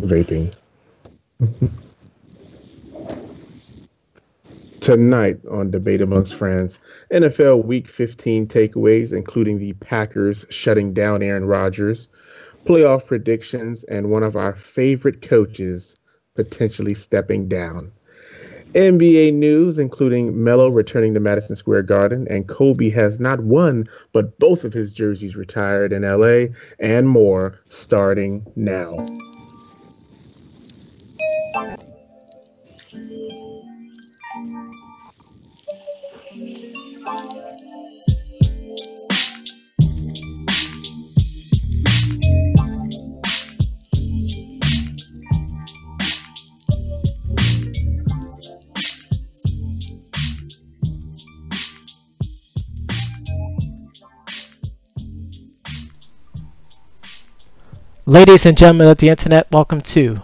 Vaping. Tonight on Debate Amongst Friends, NFL Week 15 takeaways, including the Packers shutting down Aaron Rodgers, playoff predictions, and one of our favorite coaches potentially stepping down. NBA news, including Melo returning to Madison Square Garden, and Kobe has not one, but both of his jerseys retired in LA, and more, starting now. Ladies and gentlemen of the internet, welcome to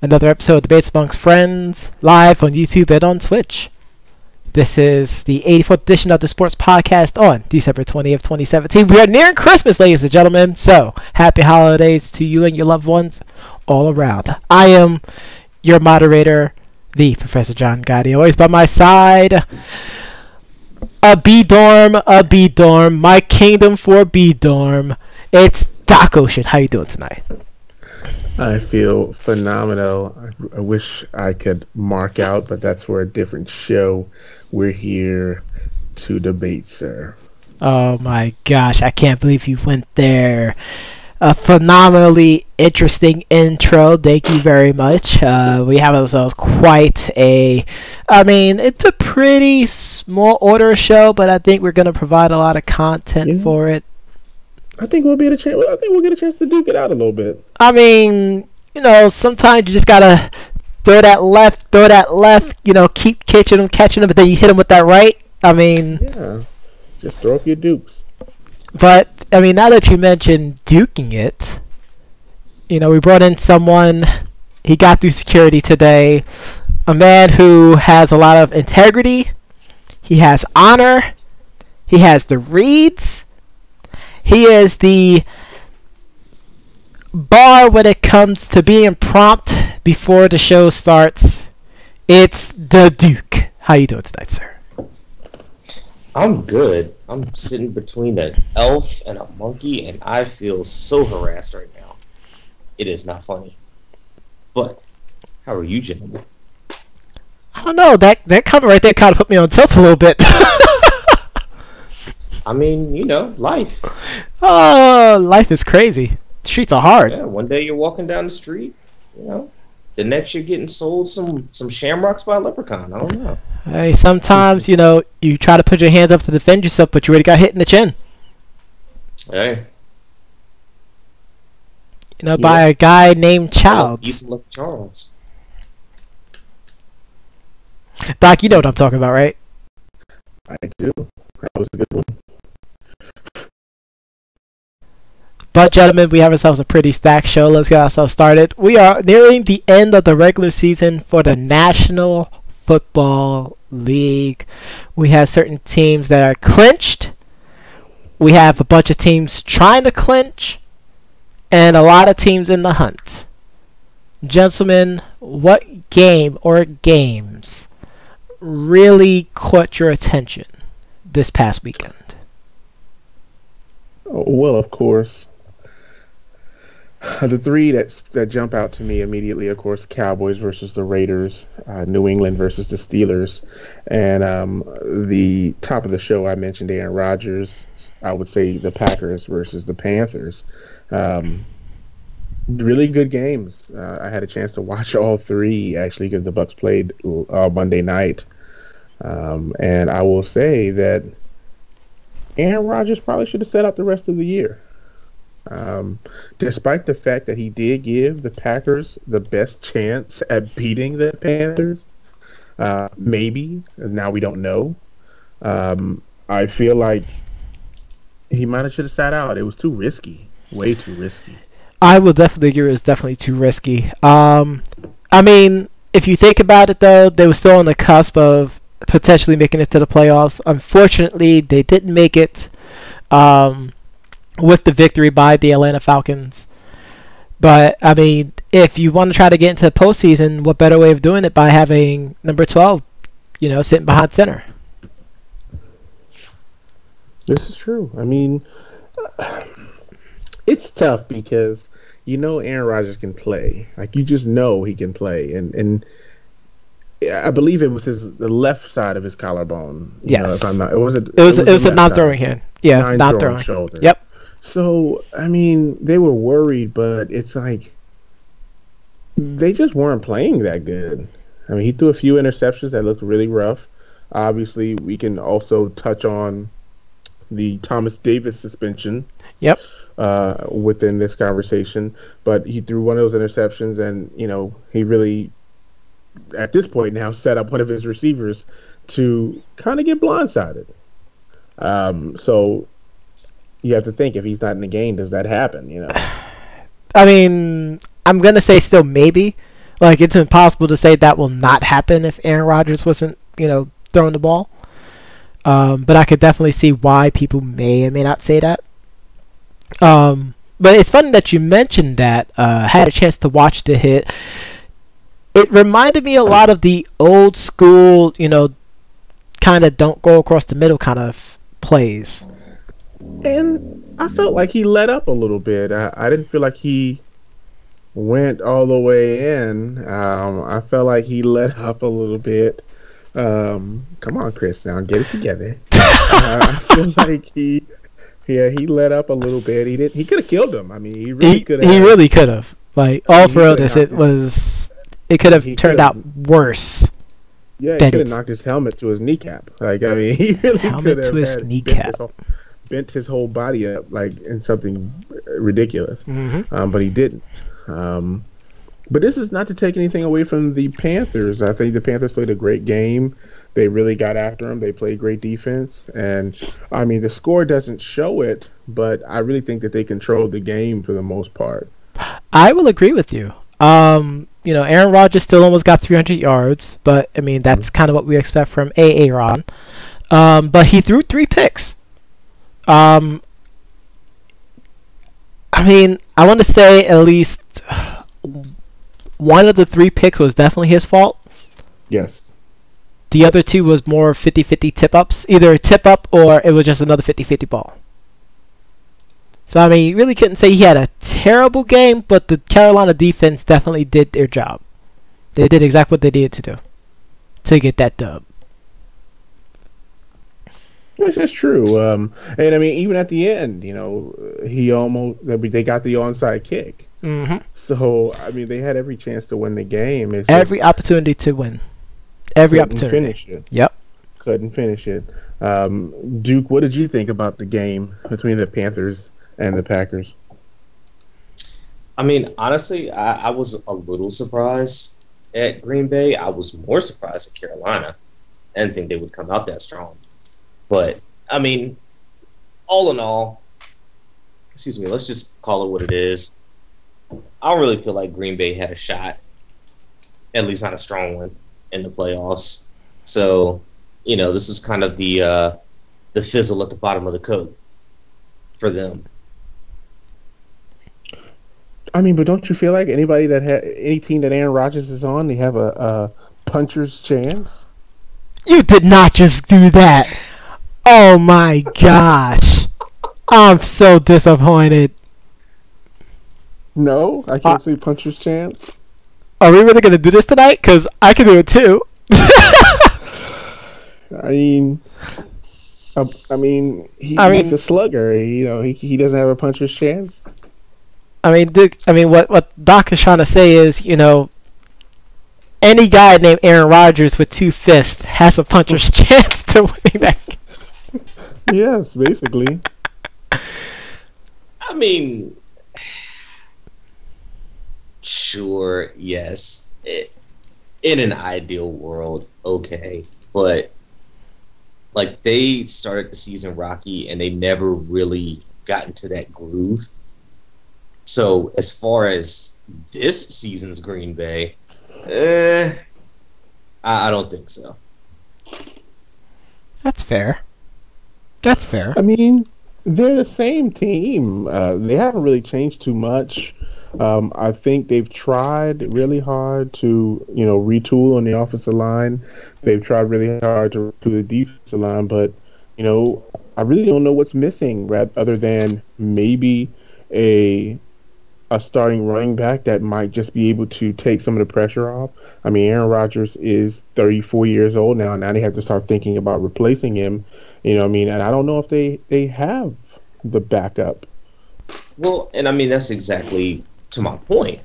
another episode of Debates Amongst Friends, live on YouTube and on Twitch. This is the 84th edition of the Sports Podcast on December 20th, 2017. We are nearing Christmas, ladies and gentlemen, so happy holidays to you and your loved ones all around. I am your moderator, the Professor John Gotti, always by my side. A B-Dorm, my kingdom for B-Dorm. It's Doc Ocean. How you doing tonight? I feel phenomenal. I wish I could mark out, but that's for a different show. We're here to debate, sir. Oh my gosh, I can't believe you went there. A phenomenally interesting intro. Thank you very much. We have ourselves quite a... it's a pretty small order show, but I think we're going to provide a lot of content for it. I think we'll get a chance. I think we'll get a chance to duke it out a little bit. Sometimes you just gotta throw that left. Keep catching them, but then you hit them with that right. Yeah, just throw up your dukes. But now that you mentioned duking it, we brought in someone. He got through security today. A man who has a lot of integrity. He has honor. He has the reads. He is the bar when it comes to being prompt before the show starts. It's the Duke. How you doing tonight, sir? I'm good. I'm sitting between an elf and a monkey, and I feel so harassed right now. It is not funny. But how are you, gentlemen? I don't know. That comment right there kind of put me on tilt a little bit. Life. Oh, life is crazy. Streets are hard. Yeah, one day you're walking down the street, the next you're getting sold some shamrocks by a leprechaun. I don't know. Hey, sometimes, you try to put your hands up to defend yourself, but you already got hit in the chin. Hey. By a guy named Childs. You some Lucky Charms. Doc, you know what I'm talking about, right? I do. That was a good one. But, gentlemen, we have ourselves a pretty stacked show. Let's get ourselves started. We are nearing the end of the regular season for the National Football League. We have certain teams that are clinched. We have a bunch of teams trying to clinch. And a lot of teams in the hunt. Gentlemen, what game or games really caught your attention this past weekend? Well, of course, the three that jump out to me immediately, of course, Cowboys versus the Raiders, New England versus the Steelers, and the top of the show I mentioned Aaron Rodgers. I would say the Packers versus the Panthers. Really good games. I had a chance to watch all three actually because the Bucs played Monday night, and I will say that Aaron Rodgers probably should have set out the rest of the year. Despite the fact that he did give the Packers the best chance at beating the Panthers, maybe, now we don't know. I feel like he might have should have sat out. It was too risky, way too risky. I will definitely agree. It was definitely too risky. If you think about it, though, they were still on the cusp of potentially making it to the playoffs. Unfortunately, they didn't make it with the victory by the Atlanta Falcons. But I mean, if you want to try to get into the postseason, what better way of doing it by having number 12, sitting behind center? This is true. I mean, it's tough because Aaron Rodgers can play. Like, you just know he can play, and I believe it was the left side of his collarbone. Yes, if I'm not, it was a non-throwing hand. Yeah, non-throwing shoulder. Yep. So I mean, they were worried, but it's like they just weren't playing that good. I mean, he threw a few interceptions that looked really rough. Obviously, we can also touch on the Thomas Davis suspension. Yep. Within this conversation, but he threw one of those interceptions, and he really, at this point now, set up one of his receivers to kind of get blindsided. So you have to think, if he's not in the game, does that happen? I mean, I'm gonna say still maybe. Like, it's impossible to say that will not happen if Aaron Rodgers wasn't throwing the ball. But I could definitely see why people may or may not say that. But it's funny that you mentioned that. Had a chance to watch the hit. It reminded me a lot of the old school, kind of don't go across the middle kind of plays. And I felt like he let up a little bit. I didn't feel like he went all the way in. I felt like he let up a little bit. Come on, Chris, now get it together. I feel like he let up a little bit. He could have killed him. I mean, he really could have. He really could have. Like, all for realness, it could have turned out worse. Yeah, he could have knocked his helmet to his kneecap. Like, I mean, he really could have to his kneecap. Bent his whole body up like in something ridiculous. Mm-hmm. But he didn't. But this is not to take anything away from the Panthers. I think the Panthers played a great game. They really got after him. They played great defense. And, I mean, the score doesn't show it, but I really think that they controlled the game for the most part. I will agree with you. Aaron Rodgers still almost got 300 yards, but, I mean, that's kind of what we expect from Aaron. But he threw 3 picks. I mean, I want to say at least one of the 3 picks was definitely his fault. Yes. The other 2 was more 50-50 tip-ups. Either a tip-up or it was just another 50-50 ball. So, I mean, you really couldn't say he had a terrible game, but the Carolina defense definitely did their job. They did exactly what they needed to do to get that dub. This is true. And, I mean, even at the end, they got the onside kick. Mm-hmm. So, I mean, they had every chance to win the game. Every opportunity to win. Every opportunity. Finish it. Yep. Couldn't finish it. Duke, what did you think about the game between the Panthers and the Packers? I mean, honestly, I was a little surprised at Green Bay. I was more surprised at Carolina. I didn't think they would come out that strong. But, I mean, all in all, let's just call it what it is. I don't really feel like Green Bay had a shot, at least not a strong one, in the playoffs. So, this is kind of the fizzle at the bottom of the Coke for them. I mean, but don't you feel like any team that Aaron Rodgers is on, they have a puncher's chance? You did not just do that. Oh my gosh. I'm so disappointed. No, I can't say puncher's chance. Are we really going to do this tonight? Because I can do it too. I mean, he's a slugger. He doesn't have a puncher's chance. I mean, Duke, what Doc is trying to say is, any guy named Aaron Rodgers with 2 fists has a puncher's chance to winning that game. Yes, basically. I mean, sure, yes. In an ideal world, okay. But, like, they started the season rocky, and they never really got into that groove. So, as far as this season's Green Bay, I don't think so. That's fair. I mean, they're the same team. They haven't really changed too much. I think they've tried really hard to, retool on the offensive line. They've tried really hard to the defensive line, but, I really don't know what's missing, other than maybe a starting running back that might just be able to take some of the pressure off. I mean, Aaron Rodgers is 34 years old now. Now they have to start thinking about replacing him. And I don't know if they have the backup. Well, and I mean, that's exactly to my point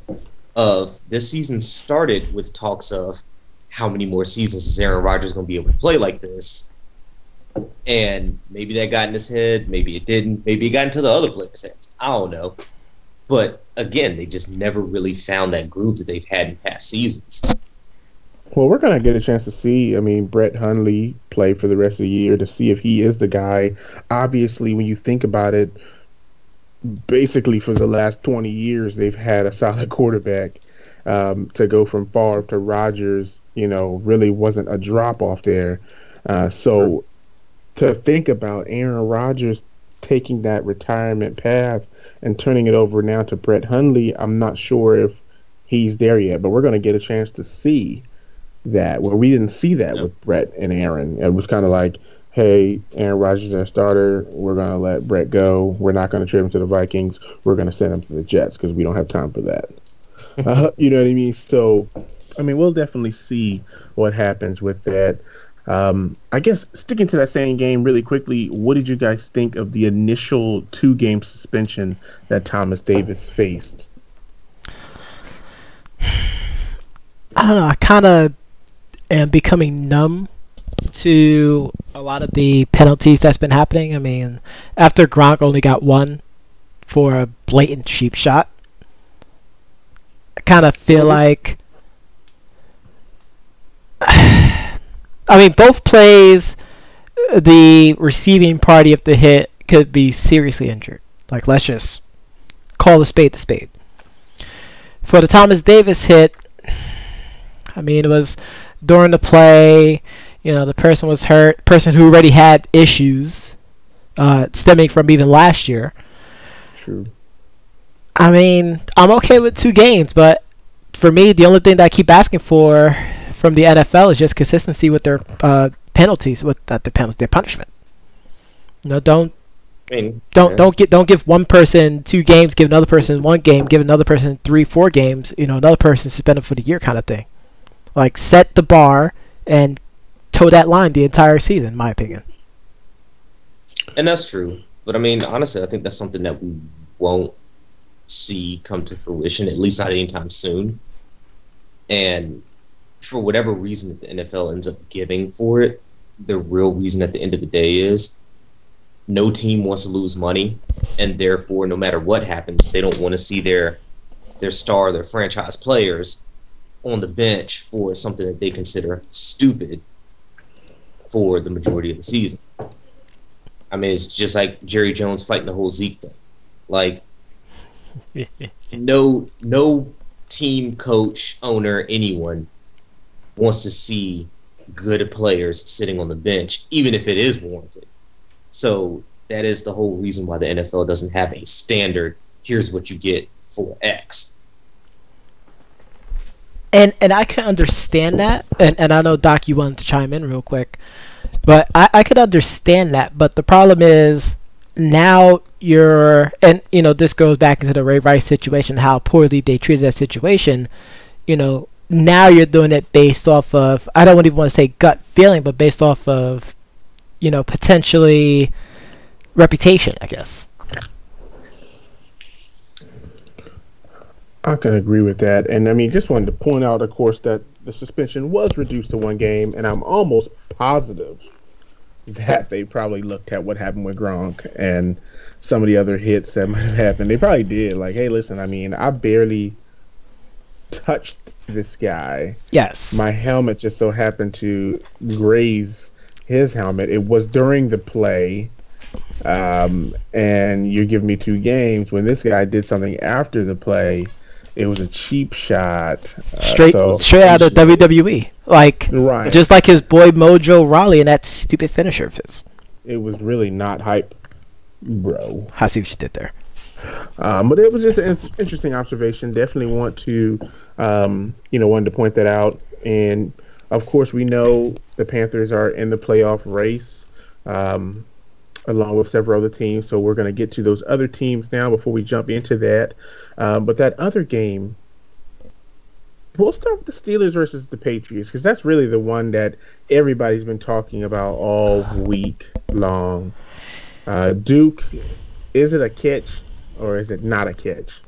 of this season started with talks of how many more seasons is Aaron Rodgers going to be able to play like this. And maybe that got in his head. Maybe it didn't. Maybe it got into the other players' heads. I don't know. But again, they just never really found that groove that they've had in past seasons. Well, we're going to get a chance to see, Brett Hundley play for the rest of the year to see if he is the guy. Obviously, when you think about it, basically for the last 20 years, they've had a solid quarterback. To go from Favre to Rodgers, really wasn't a drop-off there. So to think about Aaron Rodgers taking that retirement path and turning it over now to Brett Hundley, I'm not sure if he's there yet, but we're going to get a chance to see that, where we didn't see that with Brett and Aaron. It was kind of like, hey, Aaron Rodgers is our starter. We're going to let Brett go. We're not going to trade him to the Vikings. We're going to send him to the Jets because we don't have time for that. You know what I mean? So, we'll definitely see what happens with that. I guess sticking to that same game really quickly, what did you guys think of the initial 2-game suspension that Thomas Davis faced? I don't know. I kind of am becoming numb to a lot of the penalties that's been happening. After Gronk only got one for a blatant cheap shot, I kind of feel like both plays, the receiving party of the hit could be seriously injured. Like, let's just call a spade. For the Thomas Davis hit, it was during the play, the person was hurt, person who already had issues stemming from even last year. True. I'm okay with 2 games, but for me, the only thing that I keep asking for from the NFL is just consistency with their penalties, their punishment. Don't give one person 2 games, give another person 1 game, give another person 3-4 games, another person suspended for the year kind of thing. Like, set the bar and toe that line the entire season, in my opinion. And that's true. But honestly, I think that's something that we won't see come to fruition, at least not anytime soon. And for whatever reason that the NFL ends up giving for it, the real reason at the end of the day is no team wants to lose money, and therefore, no matter what happens, they don't want to see their star, their franchise players on the bench for something that they consider stupid for the majority of the season. It's just like Jerry Jones fighting the whole Zeke thing. Like, no team, coach, owner, anyone wants to see good players sitting on the bench, even if it is warranted. So that is the whole reason why the NFL doesn't have a standard, here's what you get for X. And I can understand that, and I know, Doc, you wanted to chime in real quick, but I could understand that, but the problem is now this goes back into the Ray Rice situation, how poorly they treated that situation. Now you're doing it based off of, I don't even want to say gut feeling, but based off of, potentially reputation, I guess. I can agree with that. And just wanted to point out, of course, that the suspension was reduced to 1 game, and I'm almost positive that they probably looked at what happened with Gronk and some of the other hits that might have happened. They probably did. Like, hey, listen, I barely touched this guy. Yes. My helmet just so happened to graze his helmet. It was during the play. And you're giving me 2 games when this guy did something after the play. It was a cheap shot. Straight out of WWE. Like, right. Just like his boy Mojo Rawley and that stupid finisher of his. It was really not hype, bro. I see what you did there. But it was just an interesting observation. Definitely wanted to point that out. And of course, we know the Panthers are in the playoff race, along with several other teams. So we're going to get to those other teams now before we jump into that. But that other game, we'll start with the Steelers versus the Patriots, because that's really the one that everybody's been talking about all week long. Duke, is it a catch or is it not a catch?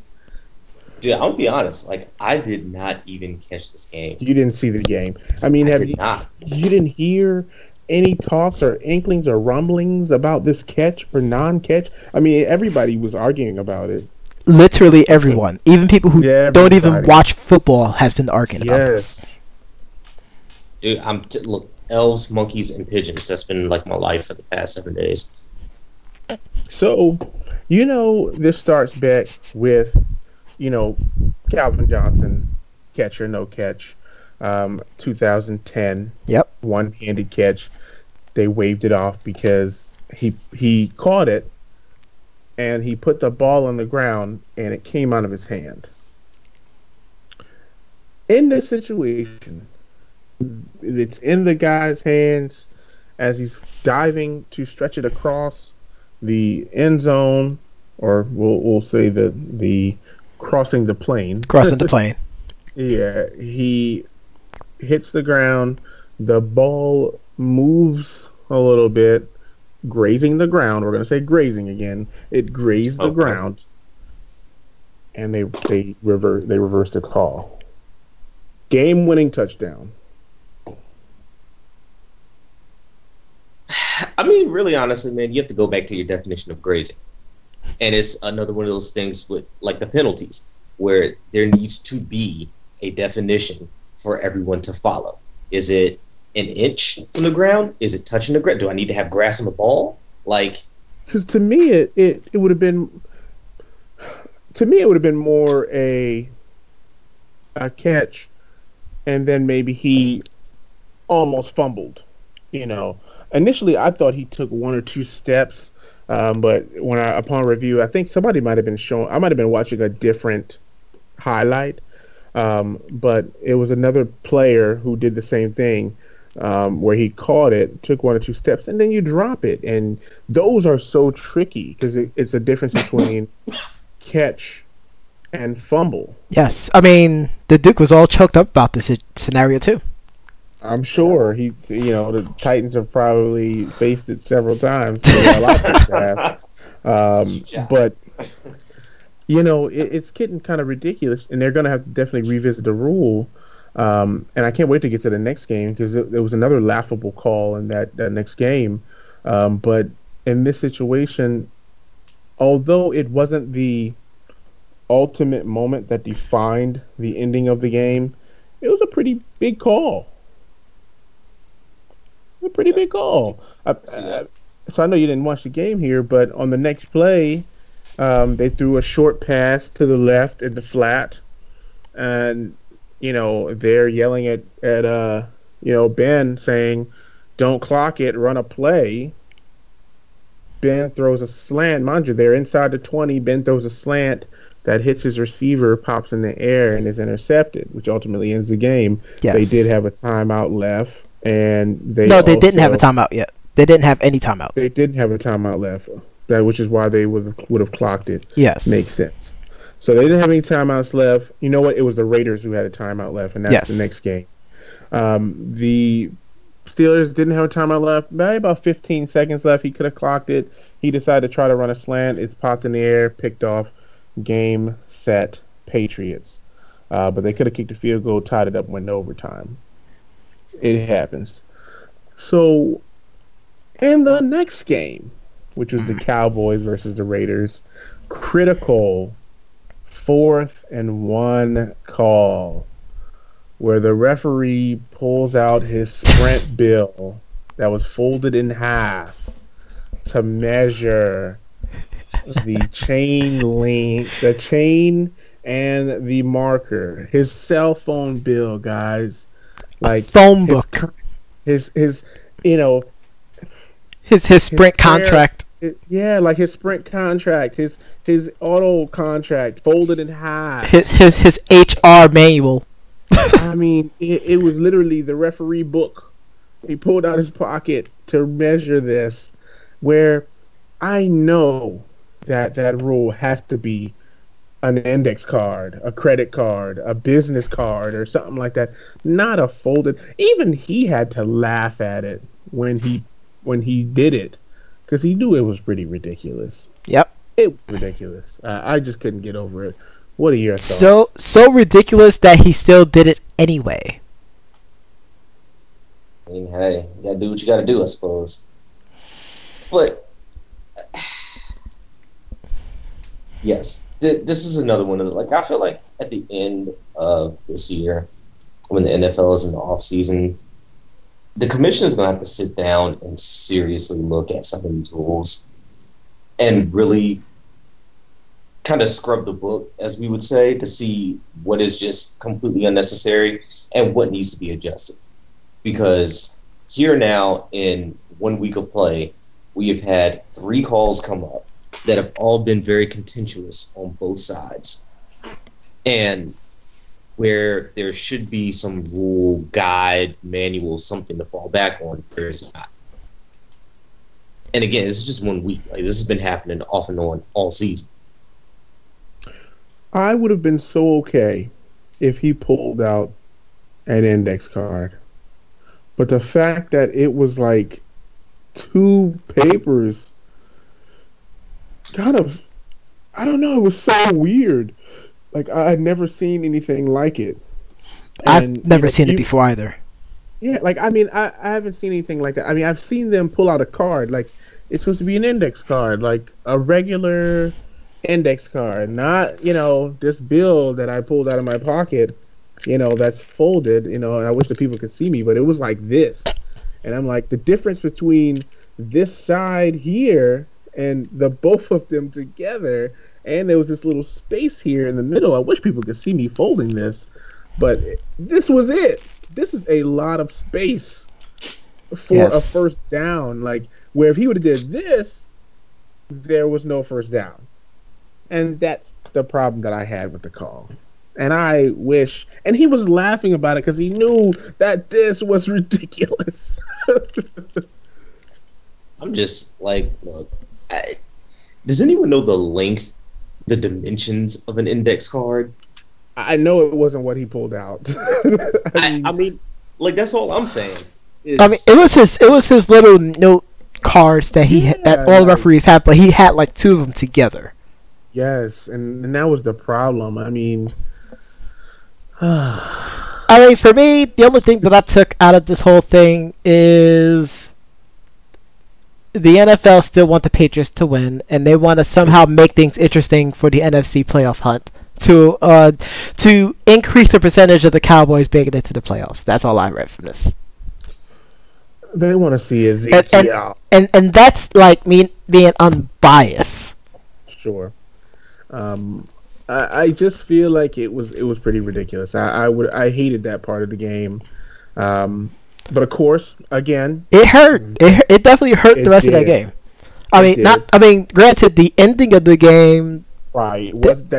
Dude, I'll be honest. Like, I did not even catch this game. You didn't see the game. I mean, you didn't hear any talks or inklings or rumblings about this catch or non-catch? I mean, everybody was arguing about it. Literally everyone, even people who don't even watch football, has been arguing about this. Dude, look, elves, monkeys, and pigeons. That's been like my life for the past 7 days. So, this starts back with, Calvin Johnson, catch or no catch, 2010. Yep. One-handed catch. They waved it off because he caught it, and he put the ball on the ground, and it came out of his hand. In this situation, it's in the guy's hands as he's diving to stretch it across the end zone, or we'll say the crossing the plane. Crossing the plane. Yeah, he hits the ground. The ball moves a little bit, grazing the ground. We're going to say grazing again. It grazed the ground, and they reversed the call. Game-winning touchdown. I mean, really honestly, man, you have to go back to your definition of grazing. And it's another one of those things with, like, the penalties, where there needs to be a definition for everyone to follow. Is it an inch from the ground? Is it touching the ground? Do I need to have grass on the ball? Like, because to me, it would have been. To me, it would have been more a catch, and then maybe he almost fumbled. Initially I thought he took one or two steps, but upon review, I think somebody might have been shown. I might have been watching a different highlight, but it was another player who did the same thing, where he caught it, took one or two steps, and then you drop it, and those are so tricky because it's a difference between catch and fumble. Yes, I mean the Duke was all choked up about this scenario too. I'm sure the Titans have probably faced it several times. But it's getting kind of ridiculous, and they're going to have to definitely revisit the rule. And I can't wait to get to the next game because there was another laughable call in that next game. But in this situation, although it wasn't the ultimate moment that defined the ending of the game, it was a pretty big call. A pretty big call. So I know you didn't watch the game here, but on the next play, they threw a short pass to the left in the flat, and they're yelling at Ben saying, "Don't clock it, run a play." Ben throws a slant. Mind you, they're inside the 20. Ben throws a slant that hits his receiver, pops in the air, and is intercepted, which ultimately ends the game. Yes. They did have a timeout left. And they didn't have a timeout yet. They didn't have any timeouts. They didn't have a timeout left, which is why they would have clocked it. Yes, makes sense. So they didn't have any timeouts left. You know what? It was the Raiders who had a timeout left, and that's the next game. The Steelers didn't have a timeout left. About 15 seconds left. He could have clocked it. He decided to try to run a slant. It's popped in the air, picked off. Game, set, Patriots. But they could have kicked a field goal, tied it up, went to overtime. It happens. So, in the next game, which was the Cowboys versus the Raiders, critical 4th and 1 call, where the referee pulls out his Sprint bill that was folded in half to measure the chain length, the chain and the marker. His cell phone bill, guys. Like phone book. His Sprint contract. Yeah, like his Sprint contract, his auto contract folded in half. His HR manual. I mean, it was literally the referee book. He pulled out his pocket to measure this, where I know that that rule has to be an index card, a credit card, a business card, or something like that. Not a folded. Even he had to laugh at it when he did it, because he knew it was pretty ridiculous. Yep. It was ridiculous. I just couldn't get over it. What are your thoughts? So ridiculous that he still did it anyway. I mean, hey, you gotta do what you gotta do, I suppose. But yes, this is another one of the, like, I feel like at the end of this year, when the NFL is in the off season, the commission is going to have to sit down and seriously look at some of these rules and really kind of scrub the book, as we would say, to see what is just completely unnecessary and what needs to be adjusted. Because here now, in 1 week of play, we have had 3 calls come up that have all been very contentious on both sides. And where there should be some rule, guide, manual, something to fall back on, there's not. And again, it's just 1 week. Like, this has been happening off and on all season. I would have been so okay if he pulled out an index card. But the fact that it was like 2 papers kind of, I don't know, it was so weird. Like, I had never seen anything like it. I've never seen it before either. Yeah, like, I mean, I haven't seen anything like that. I mean, I've seen them pull out a card. Like, it's supposed to be an index card, like a regular index card, not, this bill that I pulled out of my pocket, that's folded, and I wish the people could see me, but it was like this. And I'm like, the difference between this side here and the both of them together, and there was this little space here in the middle. I wish people could see me folding this, but this was it. This is a lot of space for a first down. Like, where if he would have did this, there was no first down. And that's the problem that I had with the call. And I wish, and he was laughing about it because he knew that this was ridiculous. I'm just like, look, does anyone know the length, the dimensions of an index card? I know it wasn't what he pulled out. I mean, like, that's all I'm saying. I mean, it was his little note cards that that all referees have, but he had like 2 of them together. Yes, and that was the problem. I mean, for me, the only thing that I took out of this whole thing is the NFL still want the Patriots to win, and they want to somehow make things interesting for the NFC playoff hunt to increase the percentage of the Cowboys making it to the playoffs. That's all I read from this. They want to see Ezekiel, and that's like me being unbiased. Sure. I just feel like it was pretty ridiculous. I hated that part of the game. But of course, again, it hurt. It definitely hurt the rest of that game. Granted, the ending of the game, right?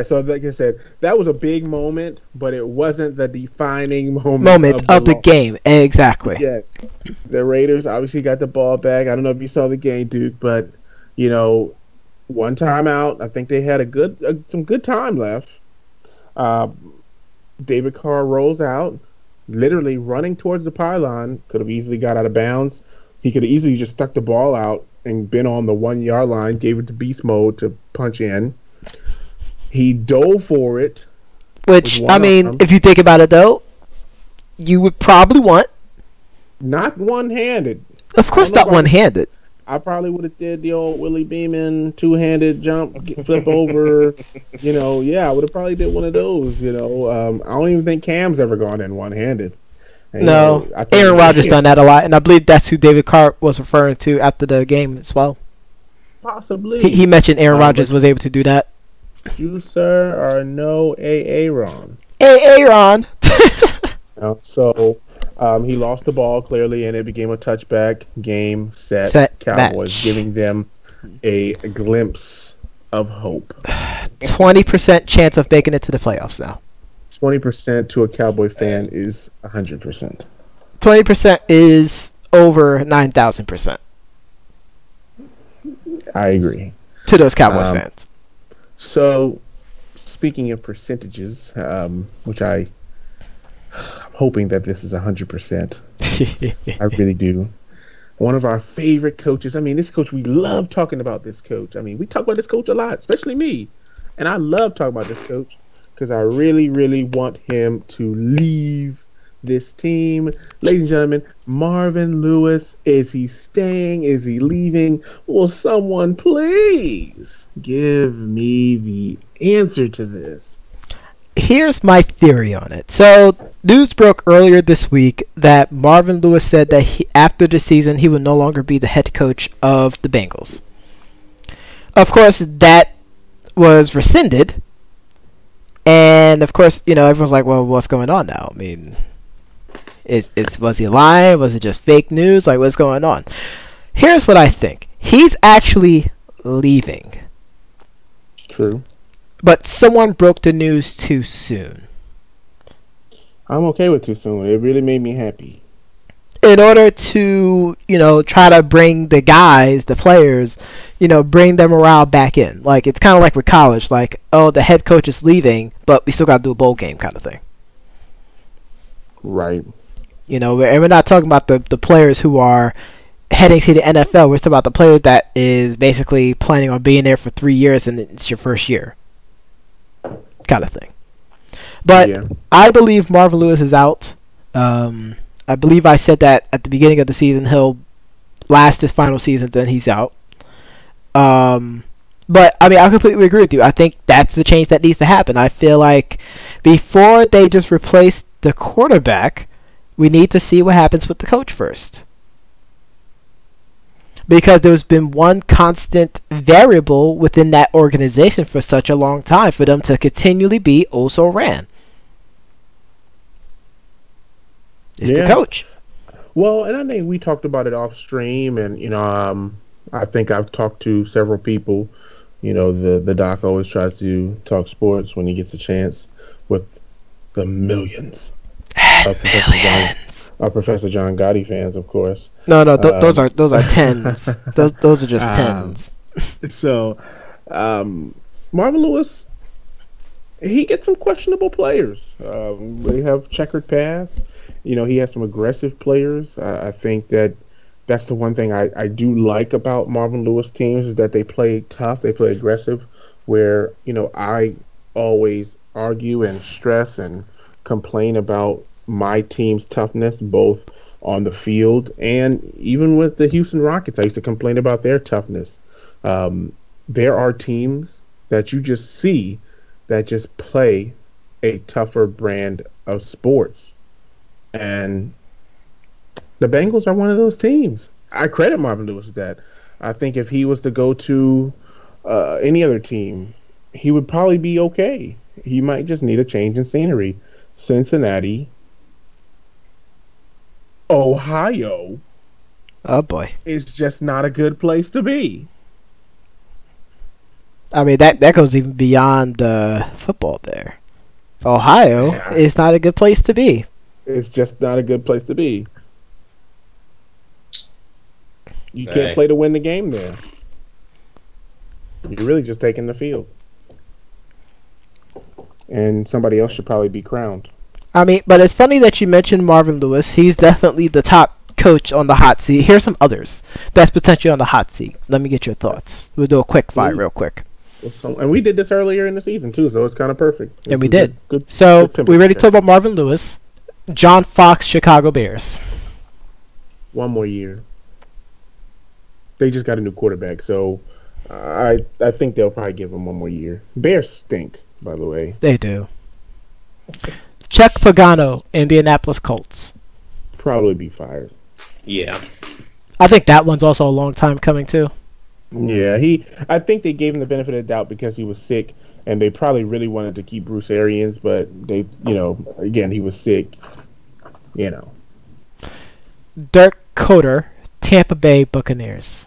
So like I said, that was a big moment, but it wasn't the defining moment of the game. Exactly. Yeah, the Raiders obviously got the ball back. I don't know if you saw the game, Duke, but one timeout. I think they had some good time left. David Carr rolls out, literally running towards the pylon. Could have easily got out of bounds. He could have easily just stuck the ball out and been on the 1 yard line. Gave it to beast mode to punch in. He dove for it. Which, I mean, if you think about it though, you would probably want. Not one-handed. Of course, not one-handed. I probably would have did the old Willie Beeman 2-handed jump, flip over. I would have probably did one of those. I don't even think Cam's ever gone in one-handed. And, no, Aaron Rodgers done that a lot, and I believe that's who David Carr was referring to after the game as well. Possibly. He mentioned Aaron Rodgers was able to do that. You, sir, are no Aaron. Aaron. So he lost the ball clearly, and it became a touchback game. Set Cowboys, match. giving them a glimpse of hope. 20% chance of making it to the playoffs now. 20% to a Cowboy fan is 100%. 20% is over 9,000%. I agree. To those Cowboys fans. So, speaking of percentages, which I'm hoping that this is 100%. I really do. One of our favorite coaches. I mean, this coach, we love talking about this coach. I mean, we talk about this coach a lot, especially me. And I love talking about this coach because I really, really want him to leave this team. Ladies and gentlemen, Marvin Lewis, is he staying? Is he leaving? Will someone please give me the answer to this? Here's my theory on it. So, news broke earlier this week that Marvin Lewis said that after the season, he would no longer be the head coach of the Bengals. Of course, that was rescinded. And, of course, everyone's like, well, what's going on now? I mean, was he lying? Was it just fake news? Like, what's going on? Here's what I think. He's actually leaving. True. But someone broke the news too soon. I'm okay with too soon. It really made me happy. In order to, try to bring the guys, the players, bring their morale back in. Like, it's kind of like with college. Like, oh, the head coach is leaving, but we still got to do a bowl game kind of thing. Right. And we're not talking about the players who are heading to the NFL. We're talking about the player that is basically planning on being there for 3 years and it's your first year. Kind of thing. But yeah. I believe Marvin Lewis is out. I believe I said that at the beginning of the season he'll last this final season, then he's out. But I mean, I completely agree with you. I think that's the change that needs to happen. I feel like before they just replace the quarterback, we need to see what happens with the coach first. Because there's been one constant variable within that organization for such a long time for them to continually be also ran. It's the coach. Well, and I think we talked about it off stream, and I think I've talked to several people. The doc always tries to talk sports when he gets a chance with the millions of Professor John Gotti fans, of course. No, those are tens. those are just tens. So, Marvin Lewis, he gets some questionable players. They have checkered past. He has some aggressive players. I think that's the one thing I do like about Marvin Lewis teams is that they play tough, they play aggressive. Where I always argue and stress and complain about my team's toughness, both on the field and even with the Houston Rockets. I used to complain about their toughness. There are teams that you just see that just play a tougher brand of sports. And the Bengals are one of those teams. I credit Marvin Lewis with that. I think if he was to go to any other team, he would probably be okay. He might just need a change in scenery. Cincinnati, Ohio. Oh boy, is just not a good place to be. I mean that goes even beyond football there. Ohio is not a good place to be. It's just not a good place to be. You can't play to win the game there. You're really just taking the field. And somebody else should probably be crowned. I mean, but it's funny that you mentioned Marvin Lewis. He's definitely the top coach on the hot seat. Here's some others that's potentially on the hot seat. Let me get your thoughts. We'll do a quick fire real quick. And we did this earlier in the season, too, so it's kind of perfect. And we did. Good we already talked about Marvin Lewis. John Fox, Chicago Bears. One more year. They just got a new quarterback, so I think they'll probably give him one more year. Bears stink, by the way. They do. Chuck Pagano, Indianapolis Colts. Probably be fired. Yeah. I think that one's also a long time coming, too. Yeah, I think they gave him the benefit of the doubt because he was sick, and they probably really wanted to keep Bruce Arians, but they, again, he was sick, Dirk Koetter, Tampa Bay Buccaneers.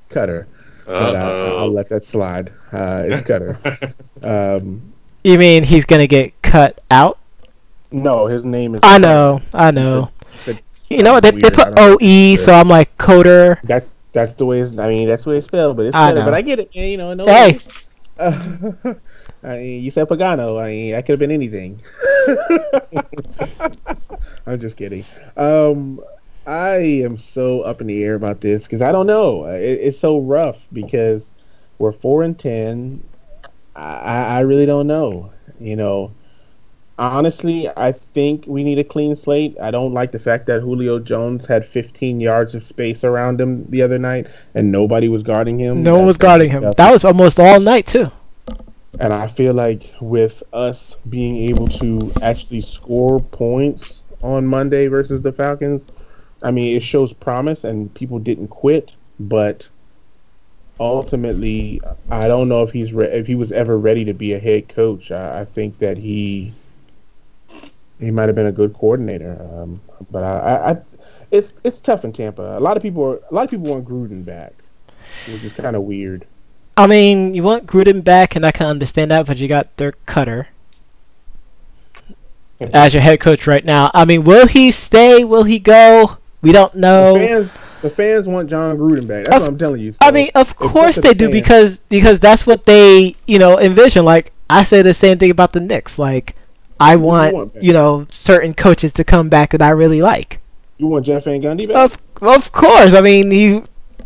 Cutter. but I'll let that slide. It's Cutter. You mean he's gonna get cut out? No, his name is. I know. He said You know what? They weird. put OE, so I'm like Coder. That's the way it's. I mean, that's the way it's spelled, but it's I Cutter. know. But I get it. You know, no. Hey. I mean, you said Pagano. I mean, that could have been anything. I'm just kidding. I am so up in the air about this because I don't know. It's so rough because we're 4-10. I really don't know. You know, honestly, I think we need a clean slate. I don't like the fact that Julio Jones had 15 yards of space around him the other night and nobody was guarding him. No one was guarding him. That was almost all night too. And I feel like with us being able to actually score points on Monday versus the Falcons, I mean, it shows promise and people didn't quit, but ultimately, I don't know if if he was ever ready to be a head coach. I think that he might have been a good coordinator, but it's tough in Tampa. A lot of people want Gruden back, which is kind of weird. I mean, you want Gruden back, and I can understand that, but you got Dirk Cutter as your head coach right now. I mean, will he stay? Will he go? We don't know. The fans want John Gruden back. That's what I'm telling you. So I mean, of course they do because that's what they envision. Like I say the same thing about the Knicks. Like I want certain coaches to come back that I really like. You want Jeff Van Gundy back? Of course. I mean, he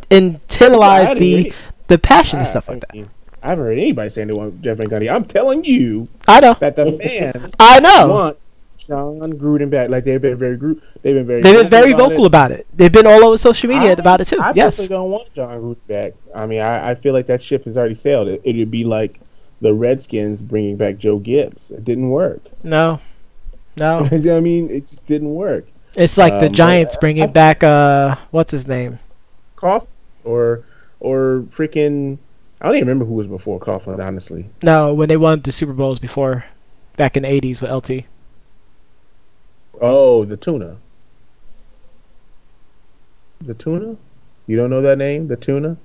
internalized the passion and stuff like that. I haven't heard anybody saying they want Jeff Van Gundy. I'm telling you. I know that the fans. I know. Want John Gruden back. Like they've been very vocal about it. They've been all over social media about it too. I yes. personally don't want John Gruden back. I mean, I feel like that ship has already sailed. It'd be like the Redskins bringing back Joe Gibbs. It didn't work. No. I mean, it just didn't work. It's like the Giants bringing back what's his name? Coughlin or freaking. I don't even remember who was before Coughlin, honestly. No, when they won the Super Bowls before, back in the 80s with LT. Oh, the Tuna. The Tuna? You don't know that name? The Tuna?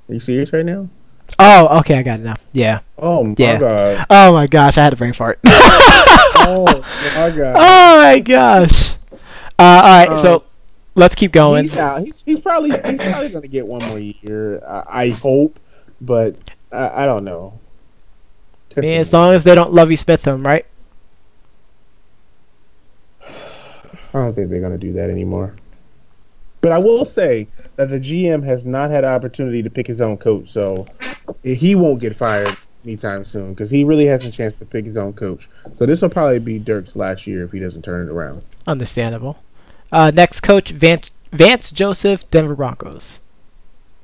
Are you serious right now? Oh, okay, I got it now. Yeah. Oh, my God. Oh, my gosh, I had a brain fart. Oh, my God. Oh, my gosh. All right, so let's keep going. He's probably going to get one more year, I hope, but I don't know. I mean, as long as they don't Lovie Smith him, right? I don't think they're going to do that anymore. But I will say that the GM has not had an opportunity to pick his own coach, so he won't get fired anytime soon because he really has a chance to pick his own coach. So this will probably be Dirk's last year if he doesn't turn it around. Understandable. Next coach, Vance Joseph, Denver Broncos.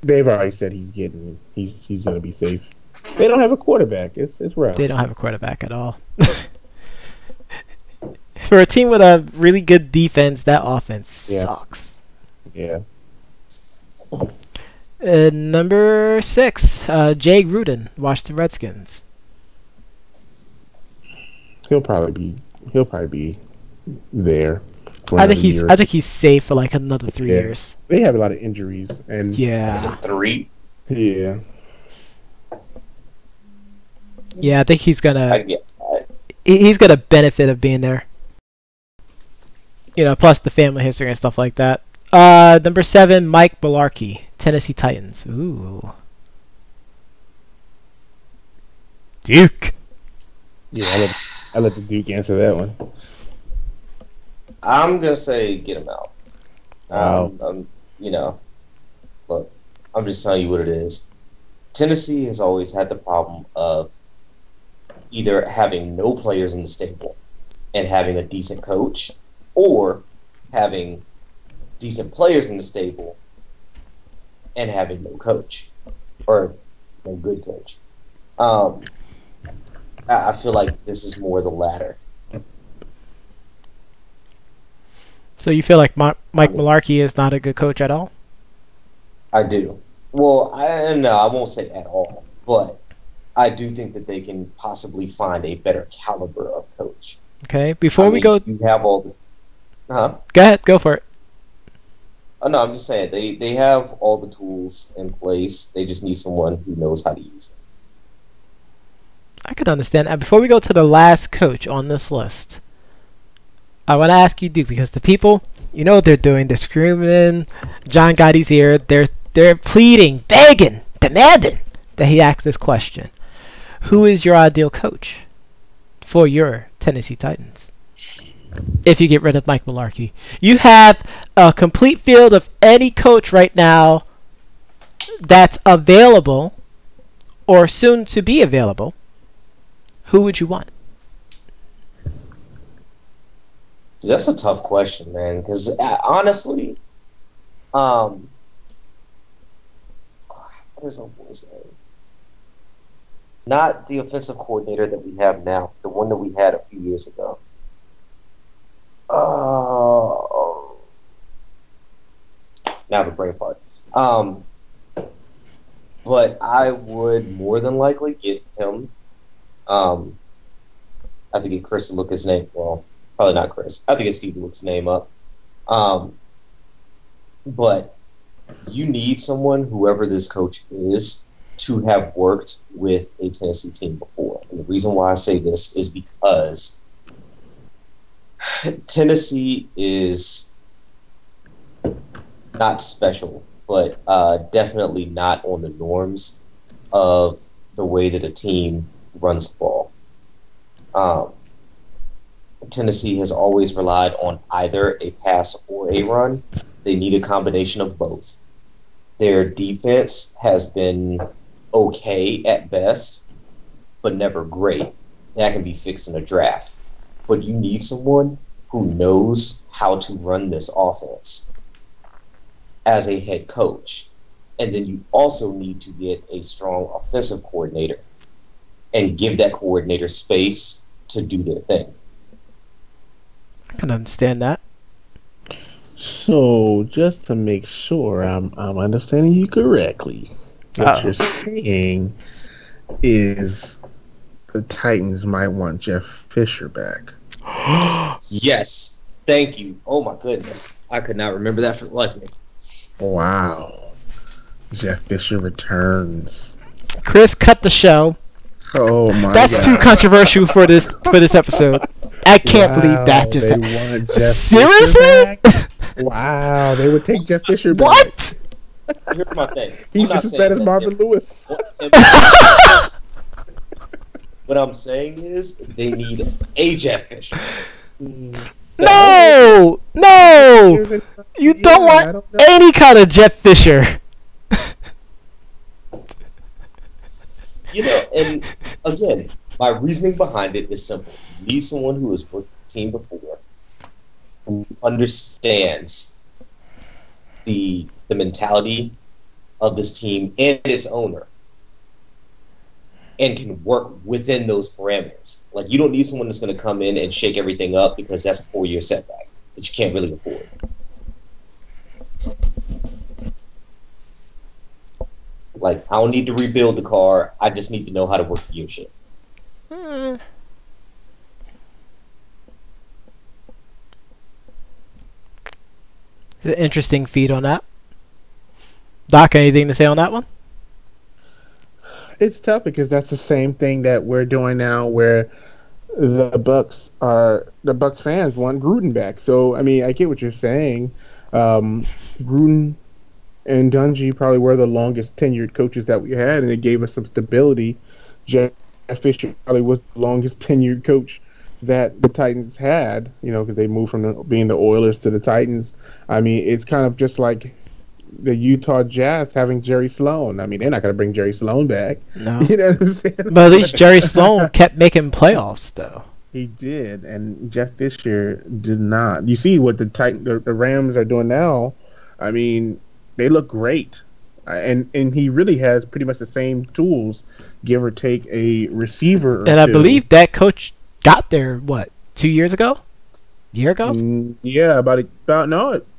They've already said he's going to be safe. They don't have a quarterback. It's rough. They don't have a quarterback at all. For a team with a really good defense, that offense sucks. Yeah. Number 6, Jay Gruden, Washington Redskins. He'll probably be there. I think he's safe for like another 3 years. They have a lot of injuries and Is it 3? Yeah. Yeah, I think he's gonna benefit of being there. Plus the family history and stuff like that. Number 7, Mike Mularkey, Tennessee Titans. Ooh. Duke. Yeah, I let the Duke answer that one. I'm gonna say get him out. Wow. Look, I'm just telling you what it is. Tennessee has always had the problem of either having no players in the stable and having a decent coach, or having decent players in the stable and having no coach or no good coach. I feel like this is more the latter. So you feel like Mike Mularkey is not a good coach at all? I do. Well, I won't say at all, but I do think that they can possibly find a better caliber of coach. Okay, before we go... You have all the... Go ahead, go for it. Oh, no, I'm just saying they have all the tools in place. They just need someone who knows how to use them. I could understand that. Before we go to the last coach on this list, I want to ask you, Duke, because the people, you know what they're doing. They're screaming John Gotti's ear. They're pleading, begging, demanding that he ask this question. Who is your ideal coach for your Tennessee Titans? If you get rid of Mike Mularkey. You have a complete field of any coach right now that's available or soon to be available. Who would you want? That's a tough question, man. Because honestly, what is our boy's name? Not the offensive coordinator that we have now, the one that we had a few years ago. Now the brain fart. But I would more than likely get him. I have to get Chris to look his name. Well, probably not Chris. I have to get Steve to look his name up. But you need someone, whoever this coach is, to have worked with a Tennessee team before. And the reason why I say this is because Tennessee is not special, but definitely not on the norms of the way that a team runs the ball. Tennessee has always relied on either a pass or a run. They need a combination of both. Their defense has been okay at best, but never great. That can be fixed in a draft. But you need someone who knows how to run this offense as a head coach. And then you also need to get a strong offensive coordinator and give that coordinator space to do their thing. I can understand that. So, just to make sure I'm understanding you correctly, what you're saying is the Titans might want Jeff Fisher back. Yes. Thank you. Oh, my goodness. I could not remember that for the life of me. Wow. Jeff Fisher returns. Chris, cut the show. Oh my That's God. too controversial for this episode. I can't believe that just they want Jeff seriously? Fisher back? Wow, they would take Jeff Fisher back. What? Here's my thing. He's just as bad as Marvin Lewis. What I'm saying is they need a Jeff Fisher. No! You don't want any kind of Jeff Fisher. You know, and again, my reasoning behind it is simple. You need someone who has worked with the team before, who understands the mentality of this team and its owner, and can work within those parameters. Like, you don't need someone that's going to come in and shake everything up, because that's a 4-year setback that you can't really afford. Like, I don't need to rebuild the car. I just need to know how to work the gear shift. There's an interesting feed on that. Doc, anything to say on that one? It's tough because that's the same thing that we're doing now, where the Bucks fans want Gruden back. So I mean, I get what you're saying. Gruden and Dungy probably were the longest tenured coaches that we had, and it gave us some stability. Jeff Fisher probably was the longest tenured coach that the Titans had, because they moved from being the Oilers to the Titans. I mean, it's kind of just like the Utah Jazz having Jerry Sloan. I mean, they're not going to bring Jerry Sloan back. No. You know what I'm saying? But at least Jerry Sloan kept making playoffs, though. He did, and Jeff Fisher did not. You see what the Rams are doing now. I mean, they look great. And he really has pretty much the same tools, give or take a receiver or And I two. believe that coach got there, 2 years ago? Year ago? Yeah,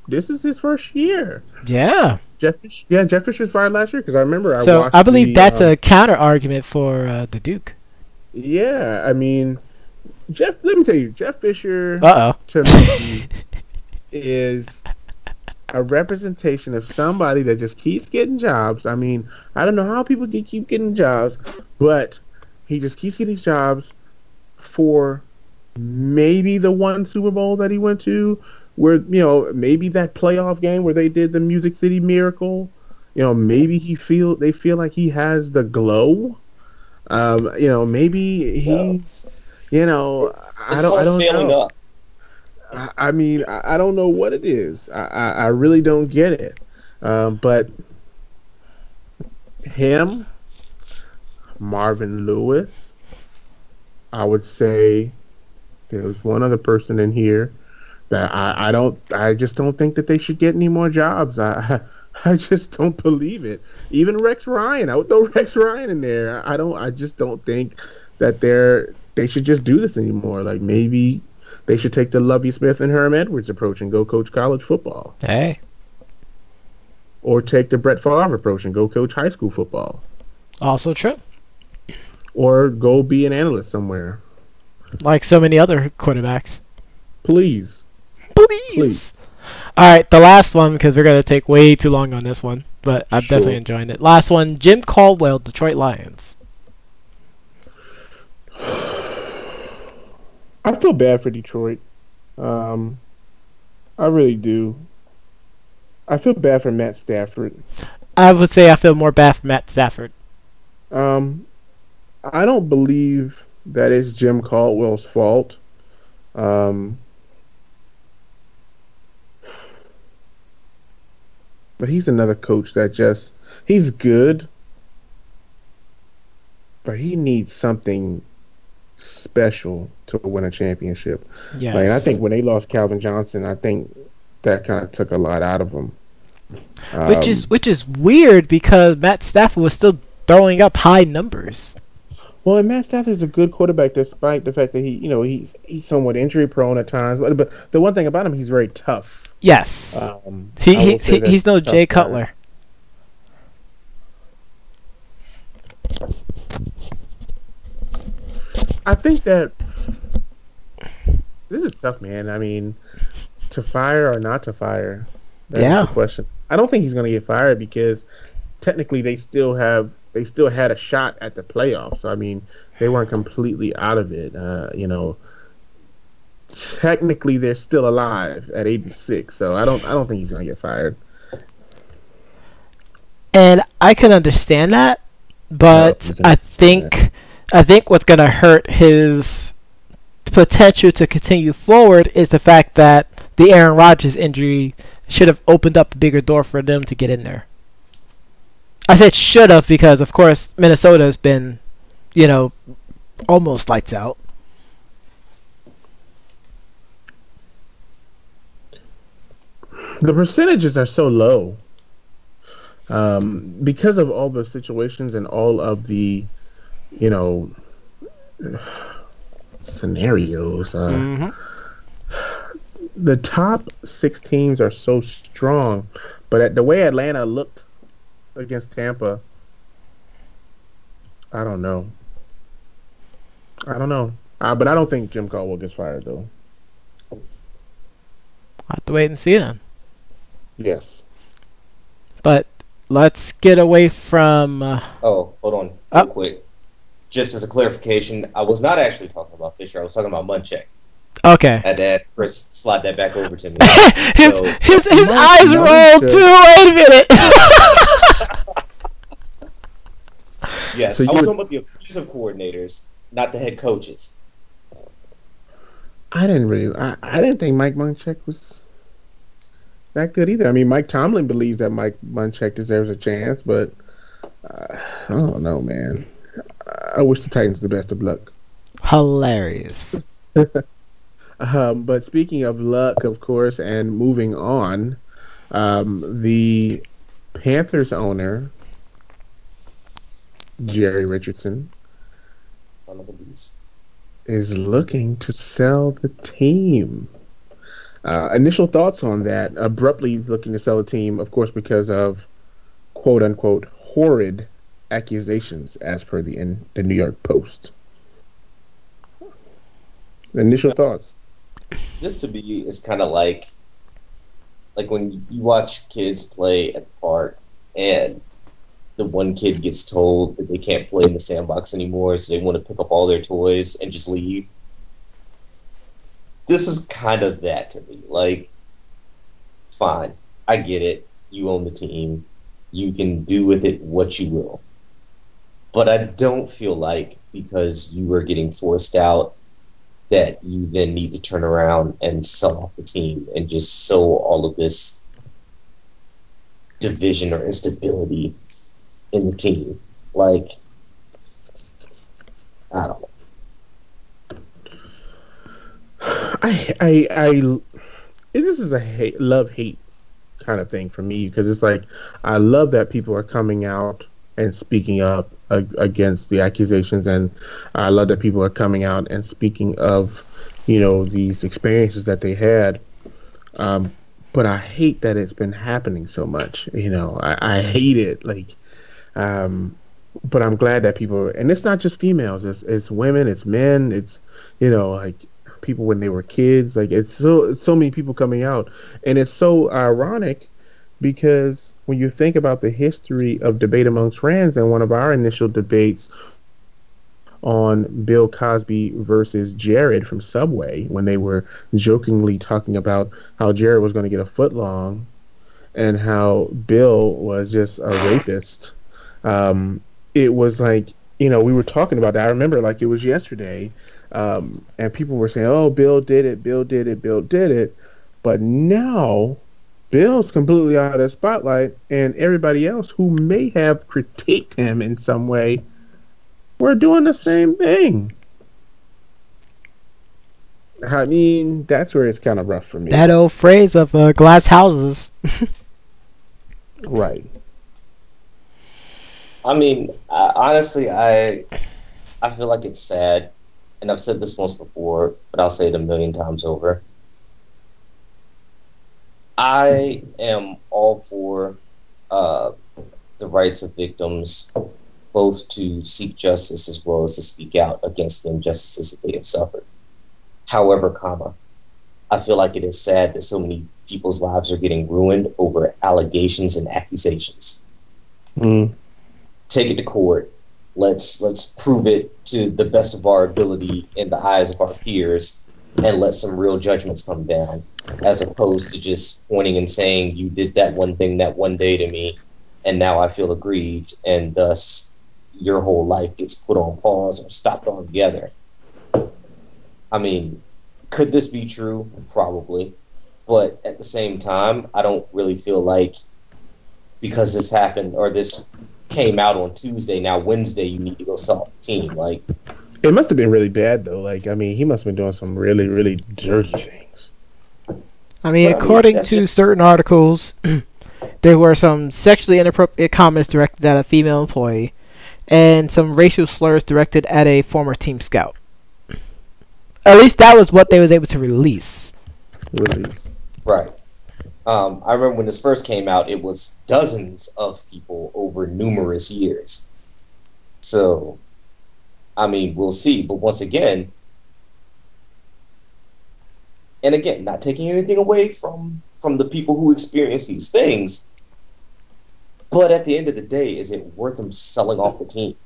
this is his first year. Yeah. Jeff Fisher's fired last year, because I remember I believe that's a counter argument for the Duke. Yeah, I mean, let me tell you, Jeff Fisher Uh-oh. to me is a representation of somebody that just keeps getting jobs. I mean, I don't know how people keep getting jobs, but he just keeps getting jobs for maybe the one Super Bowl that he went to, where maybe that playoff game where they did the Music City Miracle. Maybe they feel like he has the glow. Maybe he's, I don't know. Up. I mean, I don't know what it is. I really don't get it. But him, Marvin Lewis, I would say there's one other person in here that I just don't think that they should get any more jobs. I just don't believe it. Even Rex Ryan, I would throw Rex Ryan in there. I just don't think that they should just do this anymore. Like, maybe they should take the Lovie Smith and Herm Edwards approach and go coach college football. Hey. Or take the Brett Favre approach and go coach high school football. Also true. Or go be an analyst somewhere. Like so many other quarterbacks. Please. All right, the last one, because we're going to take way too long on this one, but I'm definitely enjoying it. Last one, Jim Caldwell, Detroit Lions. I feel bad for Detroit. I really do. I feel bad for Matt Stafford. I would say I feel more bad for Matt Stafford. I don't believe that it's Jim Caldwell's fault. But he's another coach that he's good, but he needs something special to win a championship. Yes. Like, I think when they lost Calvin Johnson, I think that kind of took a lot out of him. Which is weird because Matt Stafford was still throwing up high numbers. Well, and Matt Stafford is a good quarterback despite the fact that he's somewhat injury prone at times. But the one thing about him, he's very tough. Yes. He's no Jay Cutler. I think that this is tough, man. I mean, to fire or not to fire? That's the question. I don't think he's going to get fired because technically they still had a shot at the playoffs. So, I mean, they weren't completely out of it. Technically they're still alive at 8-6. So I don't think he's going to get fired. And I can understand that, but I think what's going to hurt his potential to continue forward is the fact that the Aaron Rodgers injury should have opened up a bigger door for them to get in there. I said should have because, of course, Minnesota has been, almost lights out. The percentages are so low because of all the situations and all of the, scenarios. The top 6 teams are so strong, but the way Atlanta looked against Tampa, I don't know. But I don't think Jim Caldwell gets fired, though. I'll have to wait and see then. Yes. But let's get away from... hold on real quick. Just as a clarification, I was not actually talking about Fisher. I was talking about Munchak. Okay. I had to have Chris slide that back over to me. his eyes rolled too. Wait a minute. Yes, I was talking about the offensive coordinators, not the head coaches. I didn't think Mike Munchak was that good either. I mean, Mike Tomlin believes that Mike Munchak deserves a chance, but I don't know, man. I wish the Titans the best of luck. Hilarious. But speaking of luck, of course, and moving on, the Panthers owner, Jerry Richardson, is looking to sell the team. Initial thoughts on that? Abruptly looking to sell the team, of course, because of quote-unquote horrid accusations, as per the New York Post. Initial thoughts? This to me is kind of like Like when you watch kids play at the park and the one kid gets told that they can't play in the sandbox anymore, so they want to pick up all their toys and just leave. This is kind of that to me. Like, fine, I get it. You own the team. You can do with it what you will. But I don't feel like because you are getting forced out that you then need to turn around and sell off the team and just sow all of this division or instability in the team. Like, I don't know. This is a love-hate kind of thing for me, because it's like I love that people are coming out and speaking up against the accusations, and I love that people are coming out and speaking of, these experiences that they had. But I hate that it's been happening so much. I hate it. Like, but I'm glad that people, and it's not just females. It's women. It's men. It's like people when they were kids. Like it's so many people coming out, and it's so ironic because when you think about the history of debate amongst friends, and one of our initial debates on Bill Cosby versus Jared from Subway, when they were jokingly talking about how Jared was going to get a foot long and how Bill was just a rapist. It was like, we were talking about that. I remember like it was yesterday. And people were saying, oh, Bill did it, Bill did it, Bill did it. But now Bill's completely out of the spotlight, and everybody else who may have critiqued him in some way, we're doing the same thing. I mean, that's where it's kind of rough for me. That old phrase of glass houses. Right. I mean, honestly, I feel like it's sad, and I've said this once before, but I'll say it a million times over. I am all for the rights of victims, both to seek justice as well as to speak out against the injustices that they have suffered. However, I feel like it is sad that so many people's lives are getting ruined over allegations and accusations. Take it to court. Let's prove it to the best of our ability in the eyes of our peers, and let some real judgments come down, as opposed to just pointing and saying, you did that one thing that one day to me, and now I feel aggrieved, and thus your whole life gets put on pause or stopped altogether. I mean, could this be true? Probably. But at the same time, I don't really feel like because this happened or this came out on Tuesday, now Wednesday you need to go sell the team. Like, it must have been really bad though. Like, I mean, he must have been doing some really, really dirty things. I mean, according to certain articles, there were some sexually inappropriate comments directed at a female employee, and some racial slurs directed at a former team scout. At least that was what they was able to release. Right. I remember when this first came out, it was dozens of people over numerous years. So, I mean, we'll see. But once again, and again, not taking anything away from the people who experience these things, but at the end of the day, is it worth them selling off the team?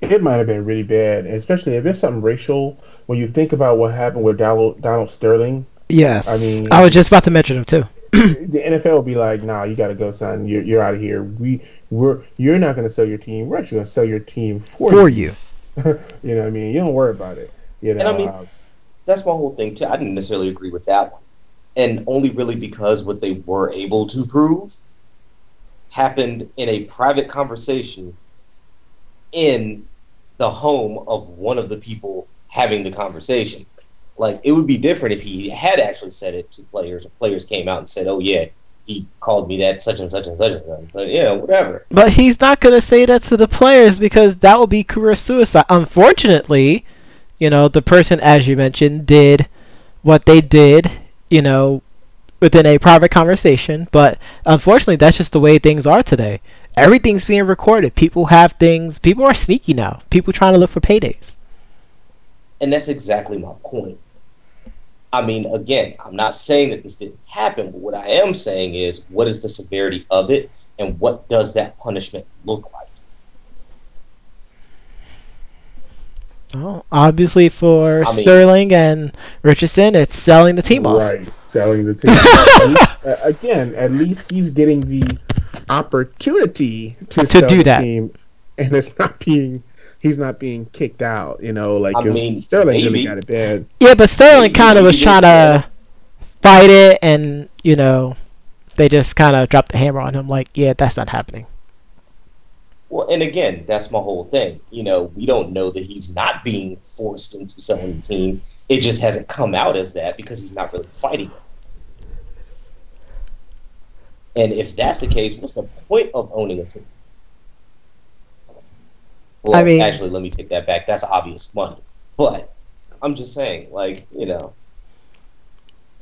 It might have been really bad, especially if it's something racial. When you think about what happened with Donald Sterling. Yes. I mean, I was just about to mention him too. The NFL will be like, nah, you got to go, son. You're out of here. You're not going to sell your team. We're actually going to sell your team for you. You know what I mean? You don't worry about it. And I mean, that's my whole thing too. I didn't necessarily agree with that one. And only really because what they were able to prove happened in a private conversation in the home of one of the people having the conversation. Like, it would be different if he had actually said it to players, or players came out and said, oh yeah, he called me that such and such and such and such. But yeah, whatever. But he's not going to say that to the players because that would be career suicide. Unfortunately, the person, as you mentioned, did what they did, within a private conversation. But unfortunately, that's just the way things are today. Everything's being recorded. People have things. People are sneaky now. People trying to look for paydays. And that's exactly my point. I mean, again, I'm not saying that this didn't happen, but what I am saying is, what is the severity of it, and what does that punishment look like? Oh, obviously for Sterling and Richardson, it's selling the team off. Right, selling the team. Again, at least he's getting the opportunity to sell do the that. team, and he's not being kicked out. Like I mean, Sterling maybe. really got it bad. Yeah, but Sterling kind of was trying to fight it, and they just kind of dropped the hammer on him. Like, yeah, that's not happening. Well, and again, that's my whole thing. We don't know that he's not being forced into selling the team. It just hasn't come out as that because he's not really fighting it. And if that's the case, what's the point of owning a team? Well, actually, let me take that back. That's obvious money. But I'm just saying, I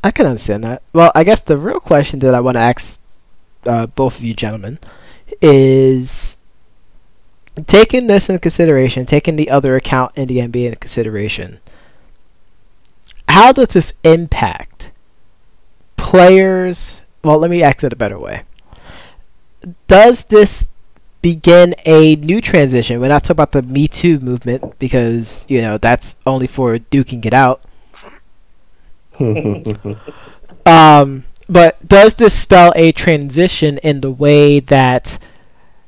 can understand that. Well, I guess the real question that I want to ask both of you gentlemen is, taking this into consideration, taking the other account in the NBA into consideration, how does this impact players? Well, let me ask it a better way. Does this begin a new transition? We're not talking about the Me Too movement because, that's only for duking it out. But does this spell a transition in the way that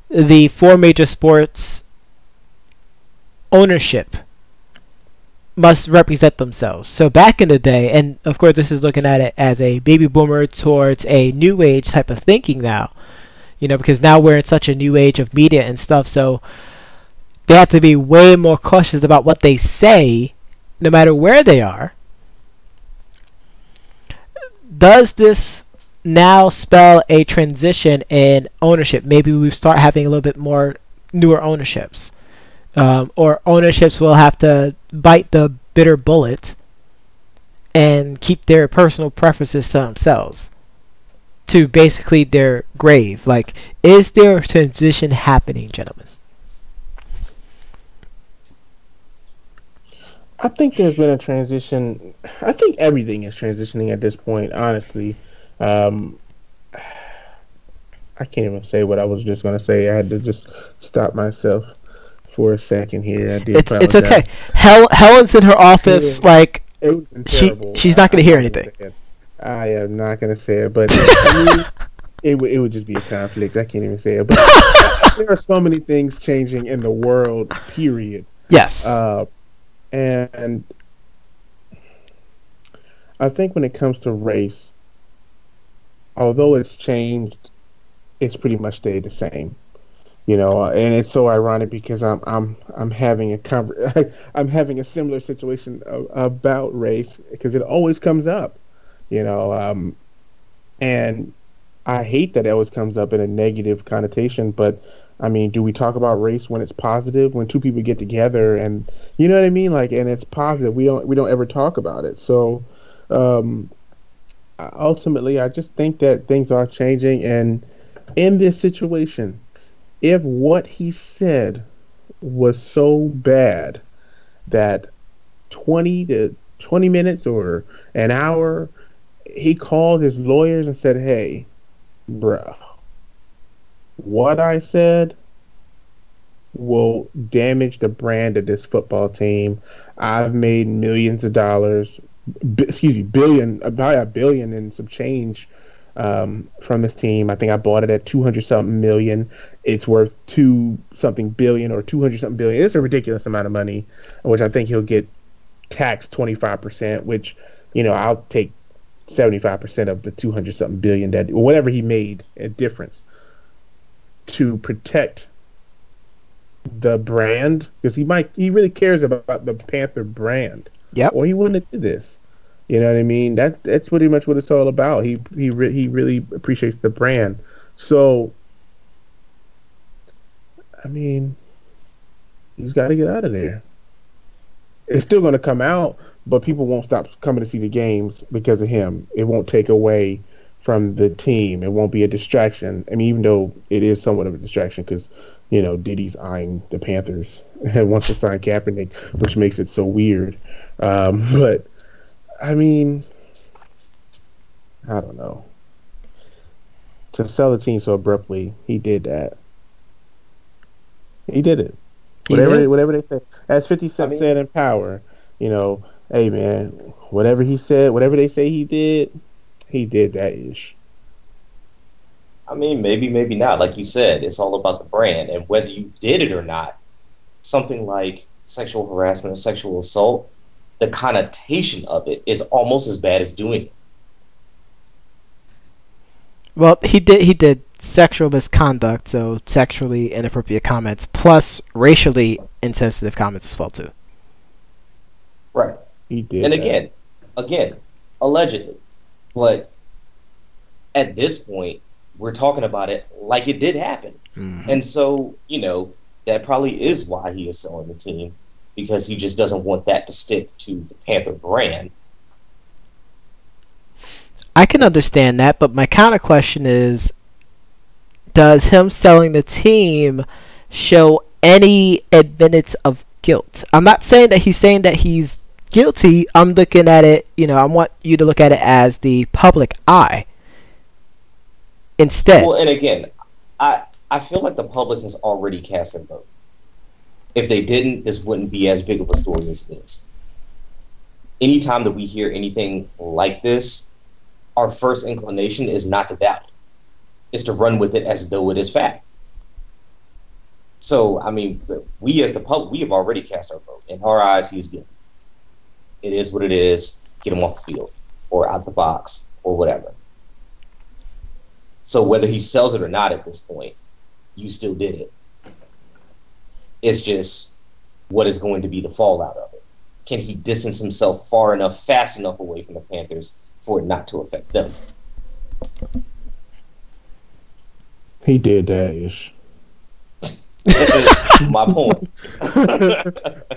the four major sports ownership must represent themselves? So back in the day, and of course this is looking at it as a baby boomer towards a new age type of thinking now, because now we're in such a new age of media and stuff, so they have to be way more cautious about what they say no matter where they are. Does this now spell a transition in ownership? Maybe we start having a little bit more newer ownerships, or ownerships will have to bite the bitter bullet and keep their personal preferences to themselves, to basically their grave. Like, is there a transition happening, gentlemen? I think there's been a transition. I think everything is transitioning at this point, honestly. I can't even say what I was just going to say. I had to just stop myself for a second here. It's okay. Helen's in her office, she's not going to hear anything. I am not going to say it, but it would just be a conflict. I can't even say it. But there are so many things changing in the world, period. Yes. And I think when it comes to race, although it's changed, it's pretty much stayed the same, and it's so ironic because I'm having I'm having a similar situation about race because it always comes up, and I hate that it always comes up in a negative connotation, but I mean, do we talk about race when it's positive, when two people get together and you know what I mean, and it's positive? We don't ever talk about it. So ultimately, I just think that things are changing, and in this situation, if what he said was so bad that 20 minutes or an hour, he called his lawyers and said, "Hey, bruh, what I said will damage the brand of this football team. I've made millions of dollars, about $1 billion and some change from this team. I think I bought it at 200-something million. It's worth 2-something billion or 200-something billion. It's a ridiculous amount of money, which I think he'll get taxed 25%, which, I'll take 75% of the 200-something billion that whatever he made a difference to protect the brand, because he really cares about the Panther brand. Yeah, or he wouldn't have did this. You know what I mean? That's pretty much what it's all about. He really appreciates the brand. So, I mean, he's got to get out of there. It's still going to come out, but people won't stop coming to see the games because of him. It won't take away from the team. It won't be a distraction. I mean, even though it is somewhat of a distraction because, Diddy's eyeing the Panthers and wants to sign Kaepernick, which makes it so weird. But I mean, I don't know. To sell the team so abruptly, he did that. He did it. Whatever they say. As 50 Cent said in Power, hey man, whatever he said, whatever they say he did that ish. I mean, maybe, maybe not. Like you said, it's all about the brand and whether you did it or not. Something like sexual harassment or sexual assault, the connotation of it is almost as bad as doing it. Well, he did sexual misconduct, so sexually inappropriate comments, plus racially insensitive comments as well too. Right. He did. And again, allegedly. But at this point, we're talking about it like it did happen. Mm-hmm. And so, that probably is why he is selling the team, because he just doesn't want that to stick to the Panther brand. I can understand that, but my counter question is, does him selling the team show any admittance of guilt? I'm not saying that he's saying that he's guilty. I'm looking at it, I want you to look at it as the public eye instead. Well, and again, I feel like the public has already cast their vote. If they didn't, this wouldn't be as big of a story as it is. Anytime that we hear anything like this, our first inclination is not to doubt it. It's to run with it as though it is fact. So, I mean, we as the public, we have already cast our vote. In our eyes, he's guilty. It is what it is. Get him off the field or out the box or whatever. So whether he sells it or not at this point, you still did it. It's just what is going to be the fallout of it. Can he distance himself far enough, fast enough away from the Panthers for it not to affect them? He did that ish. My point.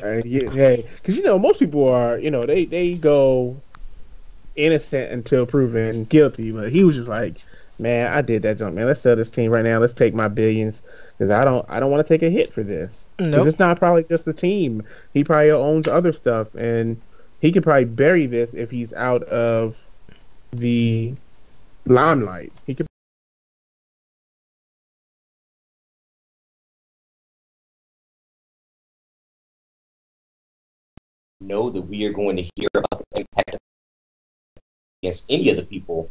Hey, because most people are, they go innocent until proven guilty, but he was just like, man, I did that junk, man. Let's sell this team right now. Let's take my billions, because I don't want to take a hit for this. Because it's not probably just the team. He probably owns other stuff, and he could probably bury this if he's out of the limelight. He could. Know that we are going to hear about the impact against any of the people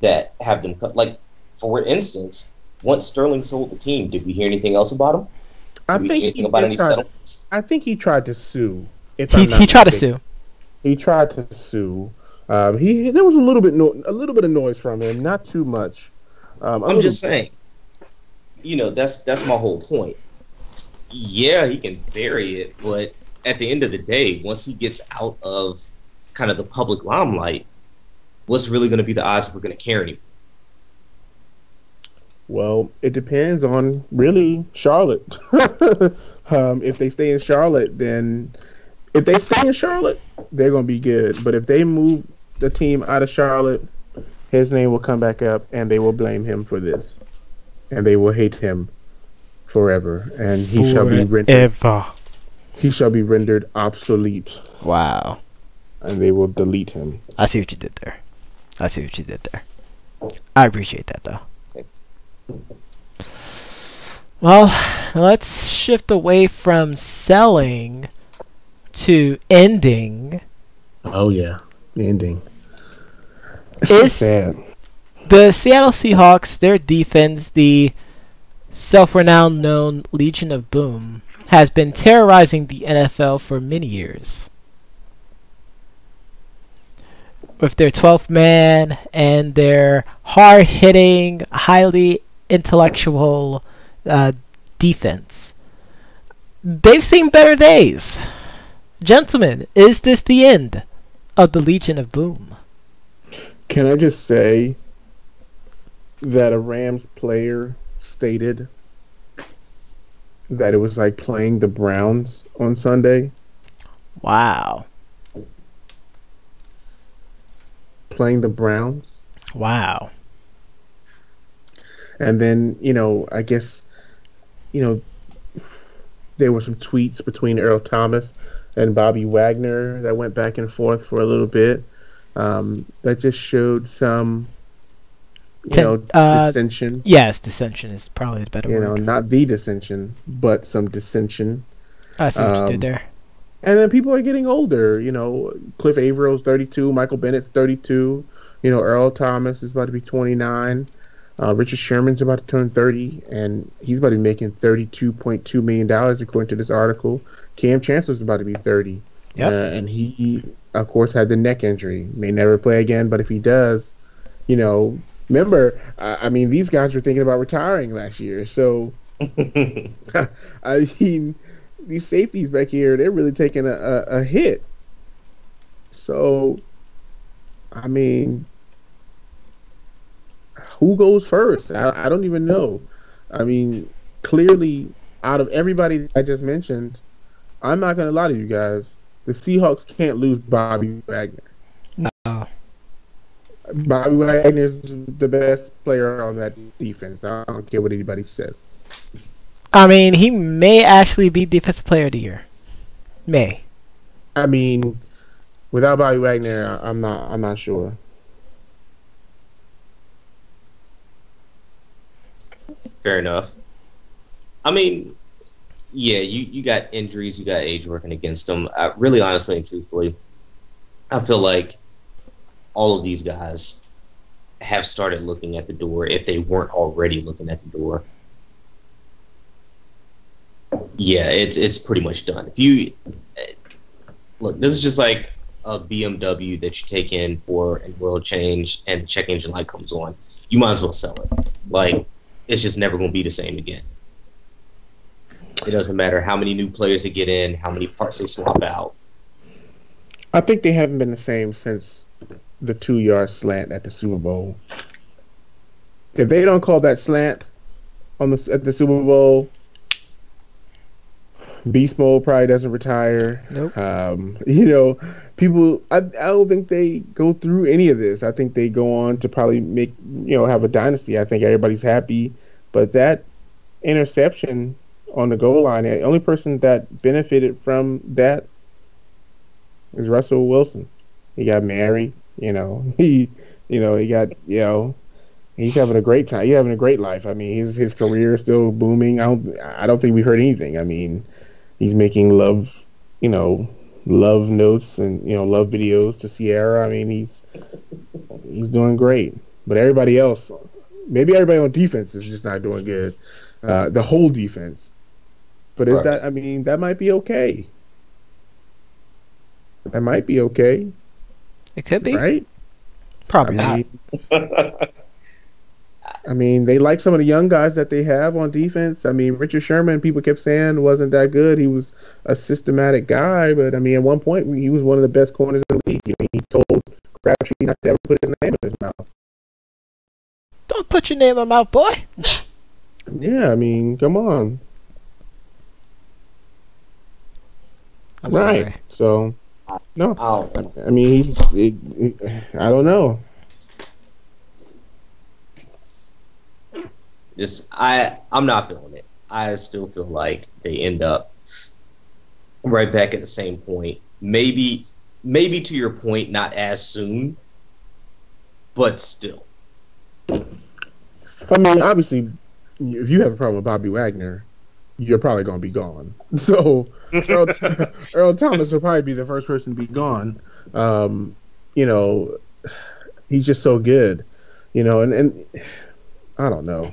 that have them cut. Like, for instance, once Sterling sold the team, did we hear anything else about him? I think anything about any settlements? I think he tried to sue. He tried to sue. He tried to sue. There was a little bit of noise from him, not too much. I'm just saying. That's my whole point. Yeah, he can bury it, but at the end of the day, once he gets out of kind of the public limelight, what's really going to be the odds that we're going to care anymore? Well, it depends on really Charlotte. If they stay in Charlotte, then if they stay in Charlotte, they're going to be good. But if they move the team out of Charlotte, his name will come back up, and they will blame him for this, and they will hate him forever, and he shall be rendered. He shall be rendered obsolete. Wow. And they will delete him. I see what you did there. I appreciate that, though. Well, let's shift away from selling to ending. Oh, yeah. Ending. It's sad. The Seattle Seahawks, their defense, the self-renowned known Legion of Boom, has been terrorizing the NFL for many years. With their 12th man and their hard-hitting, highly intellectual defense. They've seen better days. Gentlemen, is this the end of the Legion of Boom? Can I just say that a Rams player stated that it was like playing the Browns on Sunday? Wow. Playing the Browns? Wow. And then, I guess, there were some tweets between Earl Thomas and Bobby Wagner that went back and forth for a little bit. that just showed some, dissension. Yes, dissension is probably the better word. Not the dissension, but some dissension. I see what you did there. And then people are getting older. Cliff Avrill's 32, Michael Bennett's 32. Earl Thomas is about to be 29. Richard Sherman's about to turn 30, and he's about to be making $32.2 million according to this article. Cam Chancellor's about to be 30. Yep. And he, of course, had the neck injury. May never play again, but if he does, remember, these guys were thinking about retiring last year. So, these safeties back here, they're really taking a hit. So, who goes first? I don't even know. Clearly, out of everybody I just mentioned, I'm not going to lie to you guys. The Seahawks can't lose Bobby Wagner. No. Bobby Wagner is the best player on that defense. I don't care what anybody says. He may actually be Defensive Player of the Year. May. Without Bobby Wagner, I'm not sure. Fair enough. Yeah, you got injuries, you got age working against them. Really, honestly and truthfully, I feel like all of these guys have started looking at the door if they weren't already looking at the door. Yeah, it's pretty much done. If you look, this is just like a BMW that you take in for an oil change and the check engine light comes on. You might as well sell it. It's just never going to be the same again. It doesn't matter how many new players they get in, how many parts they swap out. I think they haven't been the same since the 2-yard slant at the Super Bowl. If they don't call that slant at the Super Bowl, Beast Mode probably doesn't retire. Nope. People. I don't think they go through any of this. I think they go on to probably make have a dynasty. I think everybody's happy, but that interception on the goal line, the only person that benefited from that is Russell Wilson. He got married. He got he's having a great time. He's having a great life. His career is still booming. I don't think we heard anything. He's making love notes and love videos to Sierra. He's doing great. But everybody else, maybe everybody on defense is just not doing good. The whole defense. But is that? That might be okay. That might be okay. It could be, right? Probably not. They like some of the young guys that they have on defense. Richard Sherman, people kept saying wasn't that good. He was a systematic guy, but at one point he was one of the best corners in the league. He told Crabtree not to ever put his name in his mouth. Don't put your name in my mouth, boy. Yeah, come on. I'm sorry. So, no. Oh. I don't know. I'm not feeling it. I still feel like they end up right back at the same point. Maybe to your point, not as soon, but still. Obviously, if you have a problem with Bobby Wagner, you're probably going to be gone. So Earl Thomas will probably be the first person to be gone. He's just so good, and I don't know.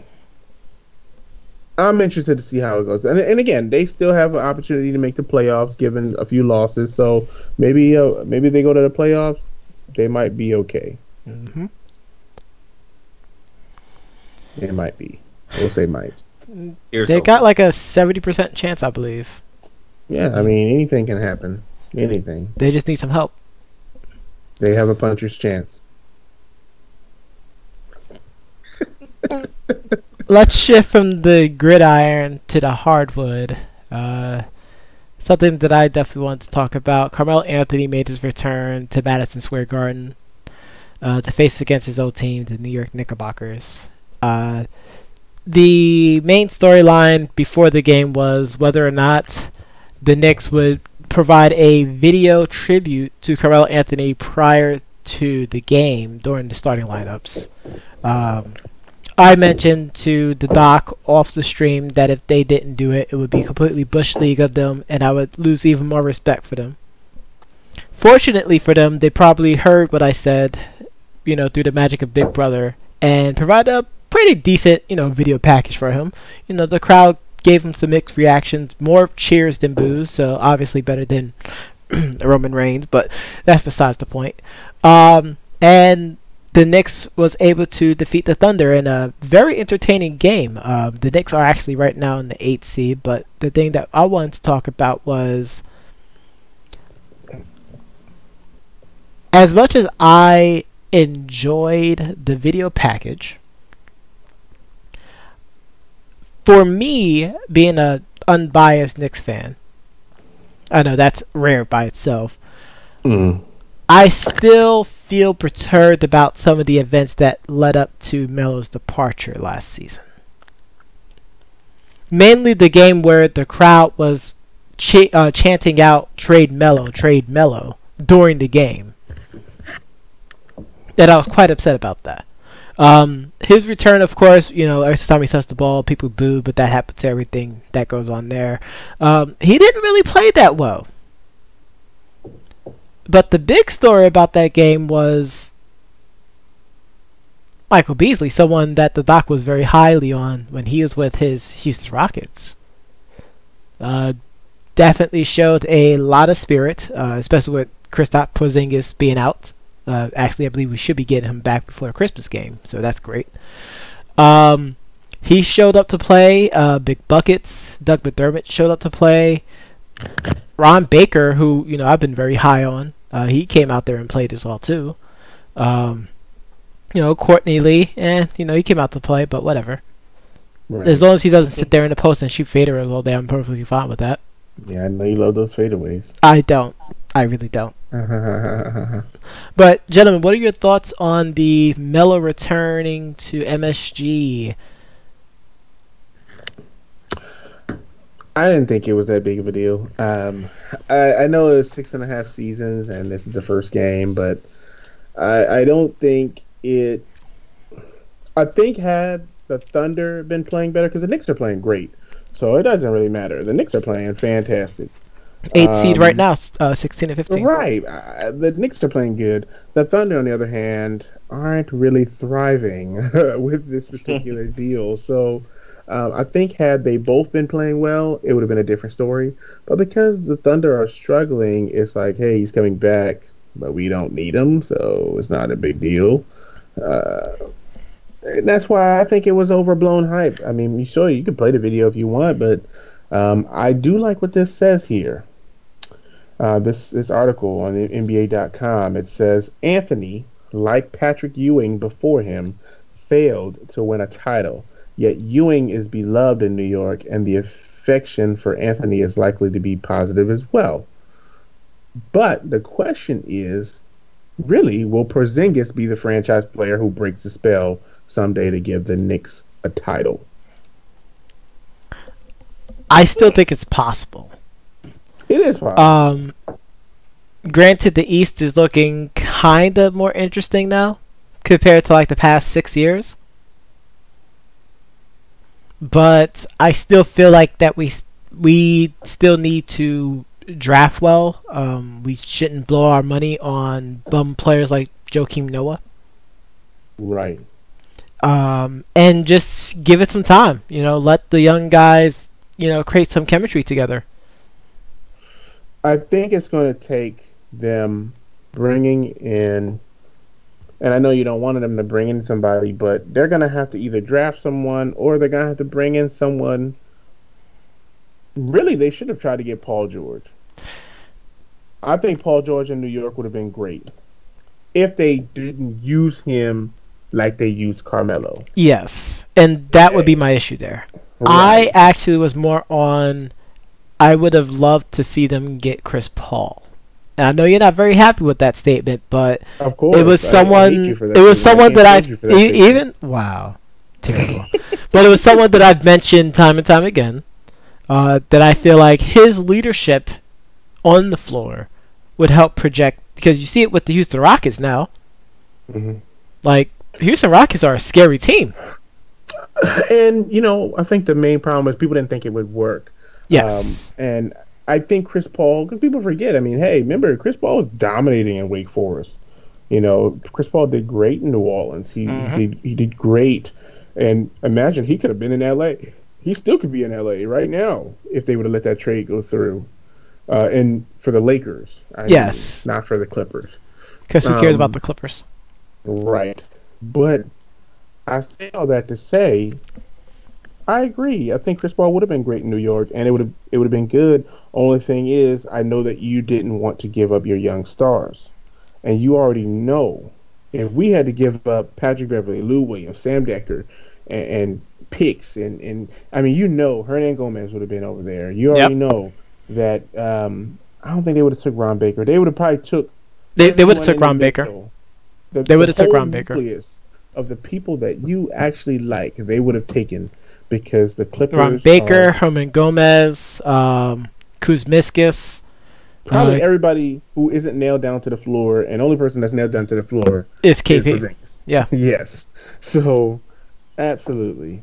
I'm interested to see how it goes. And again, they still have an opportunity to make the playoffs given a few losses. So maybe they go to the playoffs. They might be okay. Mm-hmm. It might be. We'll say might. They got like a 70% chance, I believe. Yeah, anything can happen. Anything. They just need some help. They have a puncher's chance. Let's shift from the gridiron to the hardwood. Something that I definitely want to talk about. Carmelo Anthony made his return to Madison Square Garden to face against his old team, the New York Knickerbockers. The main storyline before the game was whether or not the Knicks would provide a video tribute to Carmelo Anthony prior to the game during the starting lineups. I mentioned to the doc off the stream that if they didn't do it, it would be completely Bush League of them, and I would lose even more respect for them. Fortunately for them, they probably heard what I said, through the magic of Big Brother, and provided a pretty decent, video package for him. The crowd gave him some mixed reactions, more cheers than boos, so obviously better than Roman Reigns, but that's besides the point. And the Knicks was able to defeat the Thunder in a very entertaining game. The Knicks are actually right now in the 8th seed, but the thing that I wanted to talk about was, as much as I enjoyed the video package, for me, being an unbiased Knicks fan, I know that's rare by itself, I still feel perturbed about some of the events that led up to Melo's departure last season. Mainly the game where the crowd was chanting out trade Melo during the game. And I was quite upset about that. His return, of course, every time he touched the ball, people boo, but that happens to everything that goes on there. He didn't really play that well. But the big story about that game was Michael Beasley, someone that the doc was very highly on when he was with his Houston Rockets. Definitely showed a lot of spirit, especially with Kristaps Porzingis being out. Actually, I believe we should be getting him back before the Christmas game, so that's great. He showed up to play. Big buckets. Doug McDermott showed up to play. Ron Baker, who I've been very high on, he came out there and played as well too. Courtney Lee, he came out to play, but whatever. Right. As long as he doesn't sit there in the post and shoot fadeaways all day, I'm perfectly fine with that. Yeah, I know you love those fadeaways. I don't. I really don't. But gentlemen, what are your thoughts on the Melo returning to MSG? I didn't think it was that big of a deal. I know it was 6.5 seasons, and this is the first game, but I don't think it. I think had the Thunder been playing better, because the Knicks are playing great, so it doesn't really matter. The Knicks are playing fantastic. 8th seed right now, 16 and 15. Right. The Knicks are playing good. The Thunder, on the other hand, aren't really thriving with this particular deal. So I think had they both been playing well, it would have been a different story. But because the Thunder are struggling, it's like, hey, he's coming back, but we don't need him, so it's not a big deal. And that's why I think it was overblown hype. I mean, you can play the video if you want, but I do like what this says here. This article on NBA.com, it says, Anthony, like Patrick Ewing before him, failed to win a title. Yet Ewing is beloved in New York, and the affection for Anthony is likely to be positive as well. But the question is, really, will Porzingis be the franchise player who breaks the spell someday to give the Knicks a title? I still think it's possible. It is possible. Granted, the East is looking kind of more interesting now compared to like the past 6 years. But I still feel like that we still need to draft well. We shouldn't blow our money on bum players like Joakim Noah. Right. And just give it some time. Let the young guys, create some chemistry together. I think it's going to take them bringing in, and I know you don't want them to bring in somebody, but they're going to have to either draft someone or they're going to have to bring in someone. Really, they should have tried to get Paul George. I think Paul George in New York would have been great if they didn't use him like they used Carmelo. Yes, and that would be my issue there. Right. I actually was more on, I would have loved to see them get Chris Paul. And I know you're not very happy with that statement, but of course, it was someone. It was someone that I even wow, terrible. But it was someone that I've mentioned time and time again. That I feel like his leadership on the floor would help project, because you see it with the Houston Rockets now. Mm-hmm. Like, Houston Rockets are a scary team. And, I think the main problem is people didn't think it would work. Yes. And I think Chris Paul, because people forget, hey, remember, Chris Paul was dominating in Wake Forest. Chris Paul did great in New Orleans. He did great. And imagine he could have been in L.A. He still could be in L.A. right now if they would have let that trade go through. And for the Lakers. Yes. Not for the Clippers. Because who cares about the Clippers? Right. But I say all that to say, I agree. I think Chris Paul would have been great in New York, and it would have been good. Only thing is, I know that you didn't want to give up your young stars. And you already know, if we had to give up Patrick Beverley, Lou Williams, Sam Dekker, and picks, and Hernan Gomez would have been over there. You already know that I don't think they would have took Ron Baker. They would have probably took... They would have took Ron Baker. They would have took Ron Baker. Of the people that you actually like, they would have taken, because the Clippers... Ron Baker, Hernan Gomez, Kuzmiskis... Probably everybody who isn't nailed down to the floor, and the only person that's nailed down to the floor is KP. Yeah. Yes. So, absolutely.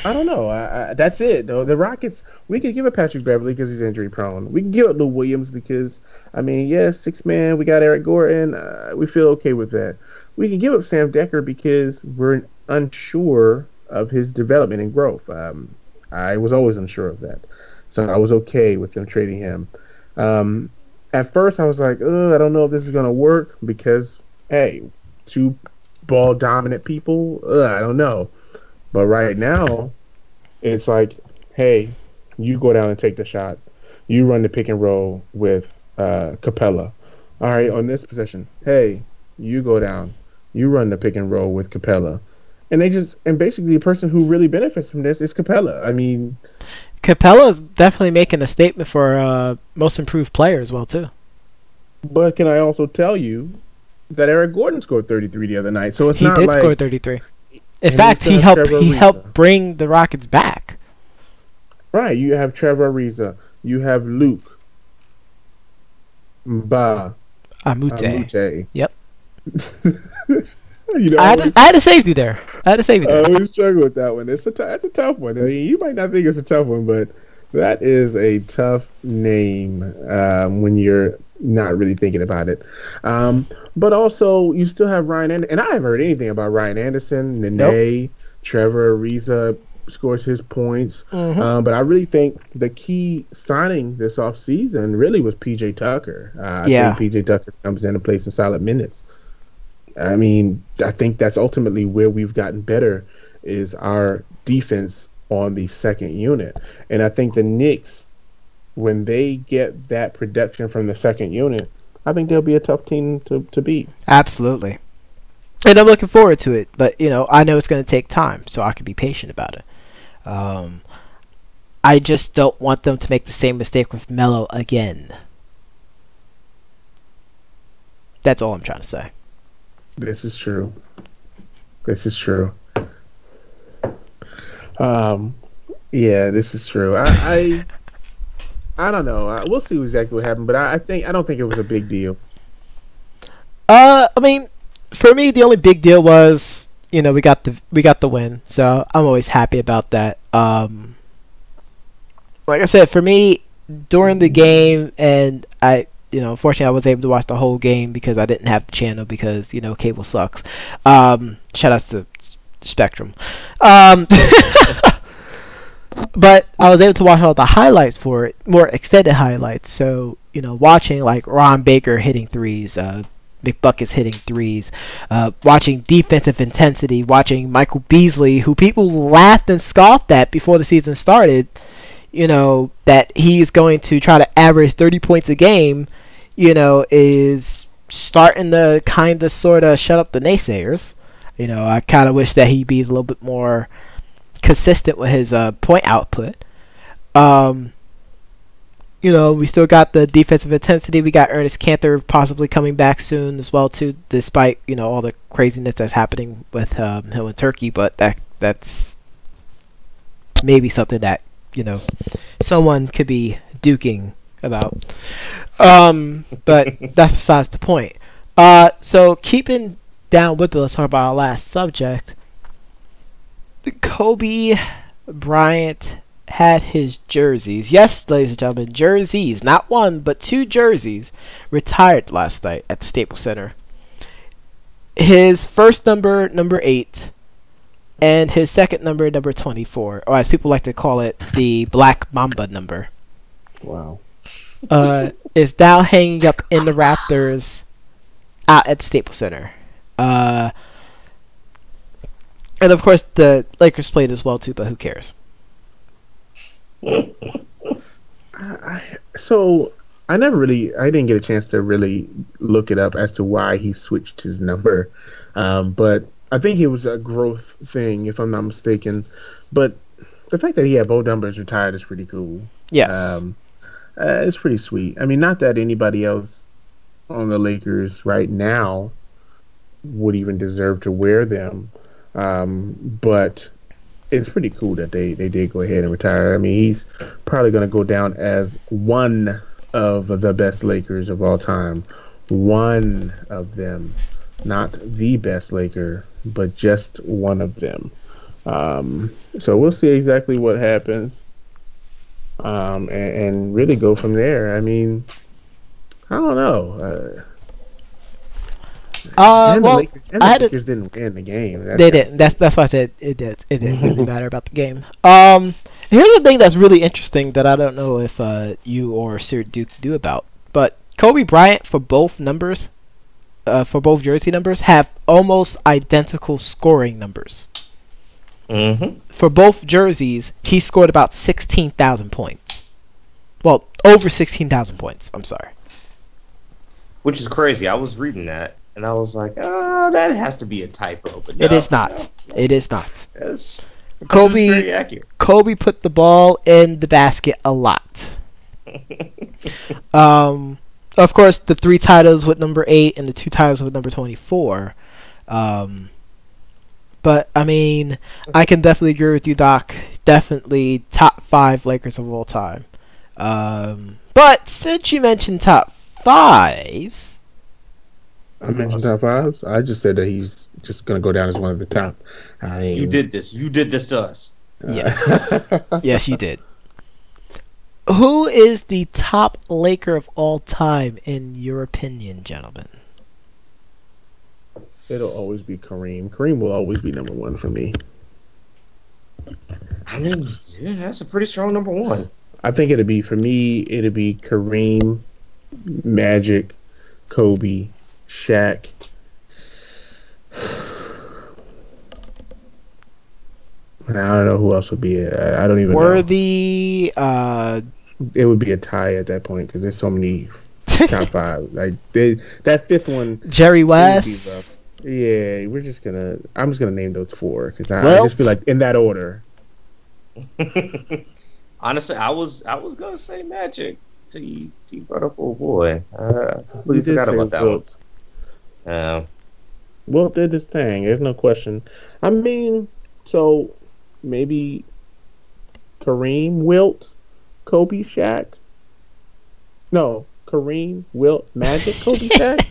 I don't know. That's it, though. The Rockets, we could give it Patrick Beverley because he's injury prone. We can give it Lou Williams because, six man. We got Eric Gordon. We feel okay with that. We can give up Sam Dekker because we're unsure of his development and growth. I was always unsure of that. So I was okay with them trading him. At first, I was like, I don't know if this is going to work because, hey, two ball-dominant people, I don't know. But right now, it's like, hey, you go down and take the shot. You run the pick and roll with Capella. All right, on this possession, hey, you go down. You run the pick and roll with Capella. And basically the person who really benefits from this is Capella. Capella is definitely making a statement for most improved player as well, too. But can I also tell you that Eric Gordon scored 33 the other night? So he did score 33. In fact, he helped bring the Rockets back. Right. You have Trevor Ariza. You have Luke Amute. Yep. I had a safety there. I always struggle with that one. That's a tough one. You might not think it's a tough one, but that is a tough name when you're not really thinking about it. But also, you still have Ryan Anderson. And I haven't heard anything about Ryan Anderson. Nene, Trevor Ariza scores his points. Mm-hmm. But I really think the key signing this offseason really was P.J. Tucker. I think P.J. Tucker comes in and plays some solid minutes. I think that's ultimately where we've gotten better is our defense on the second unit. And I think the Knicks, when they get that production from the second unit, I think they'll be a tough team to beat. Absolutely. And I'm looking forward to it. But, I know it's going to take time, so I can be patient about it. I just don't want them to make the same mistake with Melo again. That's all I'm trying to say. This is true. This is true. This is true. I don't know. We'll see exactly what happened, but I don't think it was a big deal. For me, the only big deal was, we got the win, so I'm always happy about that. Like I said, for me, during the game, and unfortunately I was able to watch the whole game because I didn't have the channel because, cable sucks. Shout outs to Spectrum. But I was able to watch all the highlights for it, more extended highlights. So, watching like Ron Baker hitting threes, McBuckets hitting threes, watching defensive intensity, watching Michael Beasley, who people laughed and scoffed at before the season started, that he's going to try to average 30 points a game, is starting to kind of sort of shut up the naysayers. I kind of wish that he'd be a little bit more consistent with his point output. We still got the defensive intensity. We got Ernest Cantor possibly coming back soon as well too, despite all the craziness that's happening with him in Turkey. But that's maybe something that someone could be duking about. But that's besides the point. So keeping down with it, let's talk about our last subject. Kobe Bryant had his jerseys. Yes, ladies and gentlemen, jerseys, not one, but 2 jerseys, retired last night at the Staples Center. His first number, number 8, and his second number, number 24, or as people like to call it, the Black Mamba number. Wow. Is now hanging up in the Raptors out at the Staples Center. And of course, the Lakers played as well too, but who cares? So I didn't get a chance to really look it up as to why he switched his number. But I think it was a growth thing, if I'm not mistaken. But the fact that he had both numbers retired is pretty cool. Yes. It's pretty sweet. I mean, not that anybody else on the Lakers right now would even deserve to wear them. But it's pretty cool that they did go ahead and retire. I mean, he's probably going to go down as one of the best Lakers of all time. One of them. Not the best Laker, but just one of them. So we'll see exactly what happens. And really go from there. I mean, I don't know. Well, Lakers didn't win the game. They didn't. That's why I said it didn't really matter about the game. Here's the thing that's really interesting that I don't know if you or Sir Duke knew about, but Kobe Bryant for both numbers, for both jersey numbers, have almost identical scoring numbers. Mm-hmm. For both jerseys, he scored about 16,000 points. Well, over 16,000 points. I'm sorry. Which is crazy. I was reading that, and I was like, oh, that has to be a typo. But no, it is not. No. It is not. It's Kobe, Kobe put the ball in the basket a lot. Of course, the 3 titles with number 8 and the 2 titles with number 24. But, I mean, I can definitely agree with you, Doc. Definitely top 5 Lakers of all time. But since you mentioned top 5s... I mentioned top 5s? I just said that he's just going to go down as one of the top. You did this. You did this to us. Yes. Yes, you did. Who is the top Laker of all time, in your opinion, gentlemen? It'll always be Kareem. Kareem will always be number 1 for me. I mean, dude, that's a pretty strong number 1. I think it'd be Kareem, Magic, Kobe, Shaq. I don't know who else would be. I don't even know. Worthy. It would be a tie at that point because there's so many top 5. Like that 5th one. Jerry West. Yeah, I'm just gonna name those 4 because I just feel like in that order. Honestly, I was gonna say Magic. T brought up old boy. I completely forgot about that Wilt. one. Wilt did his thing. There's no question. I mean, so maybe Kareem, Wilt, Kobe, Shaq. No, Kareem, Wilt, Magic, Kobe, Shaq.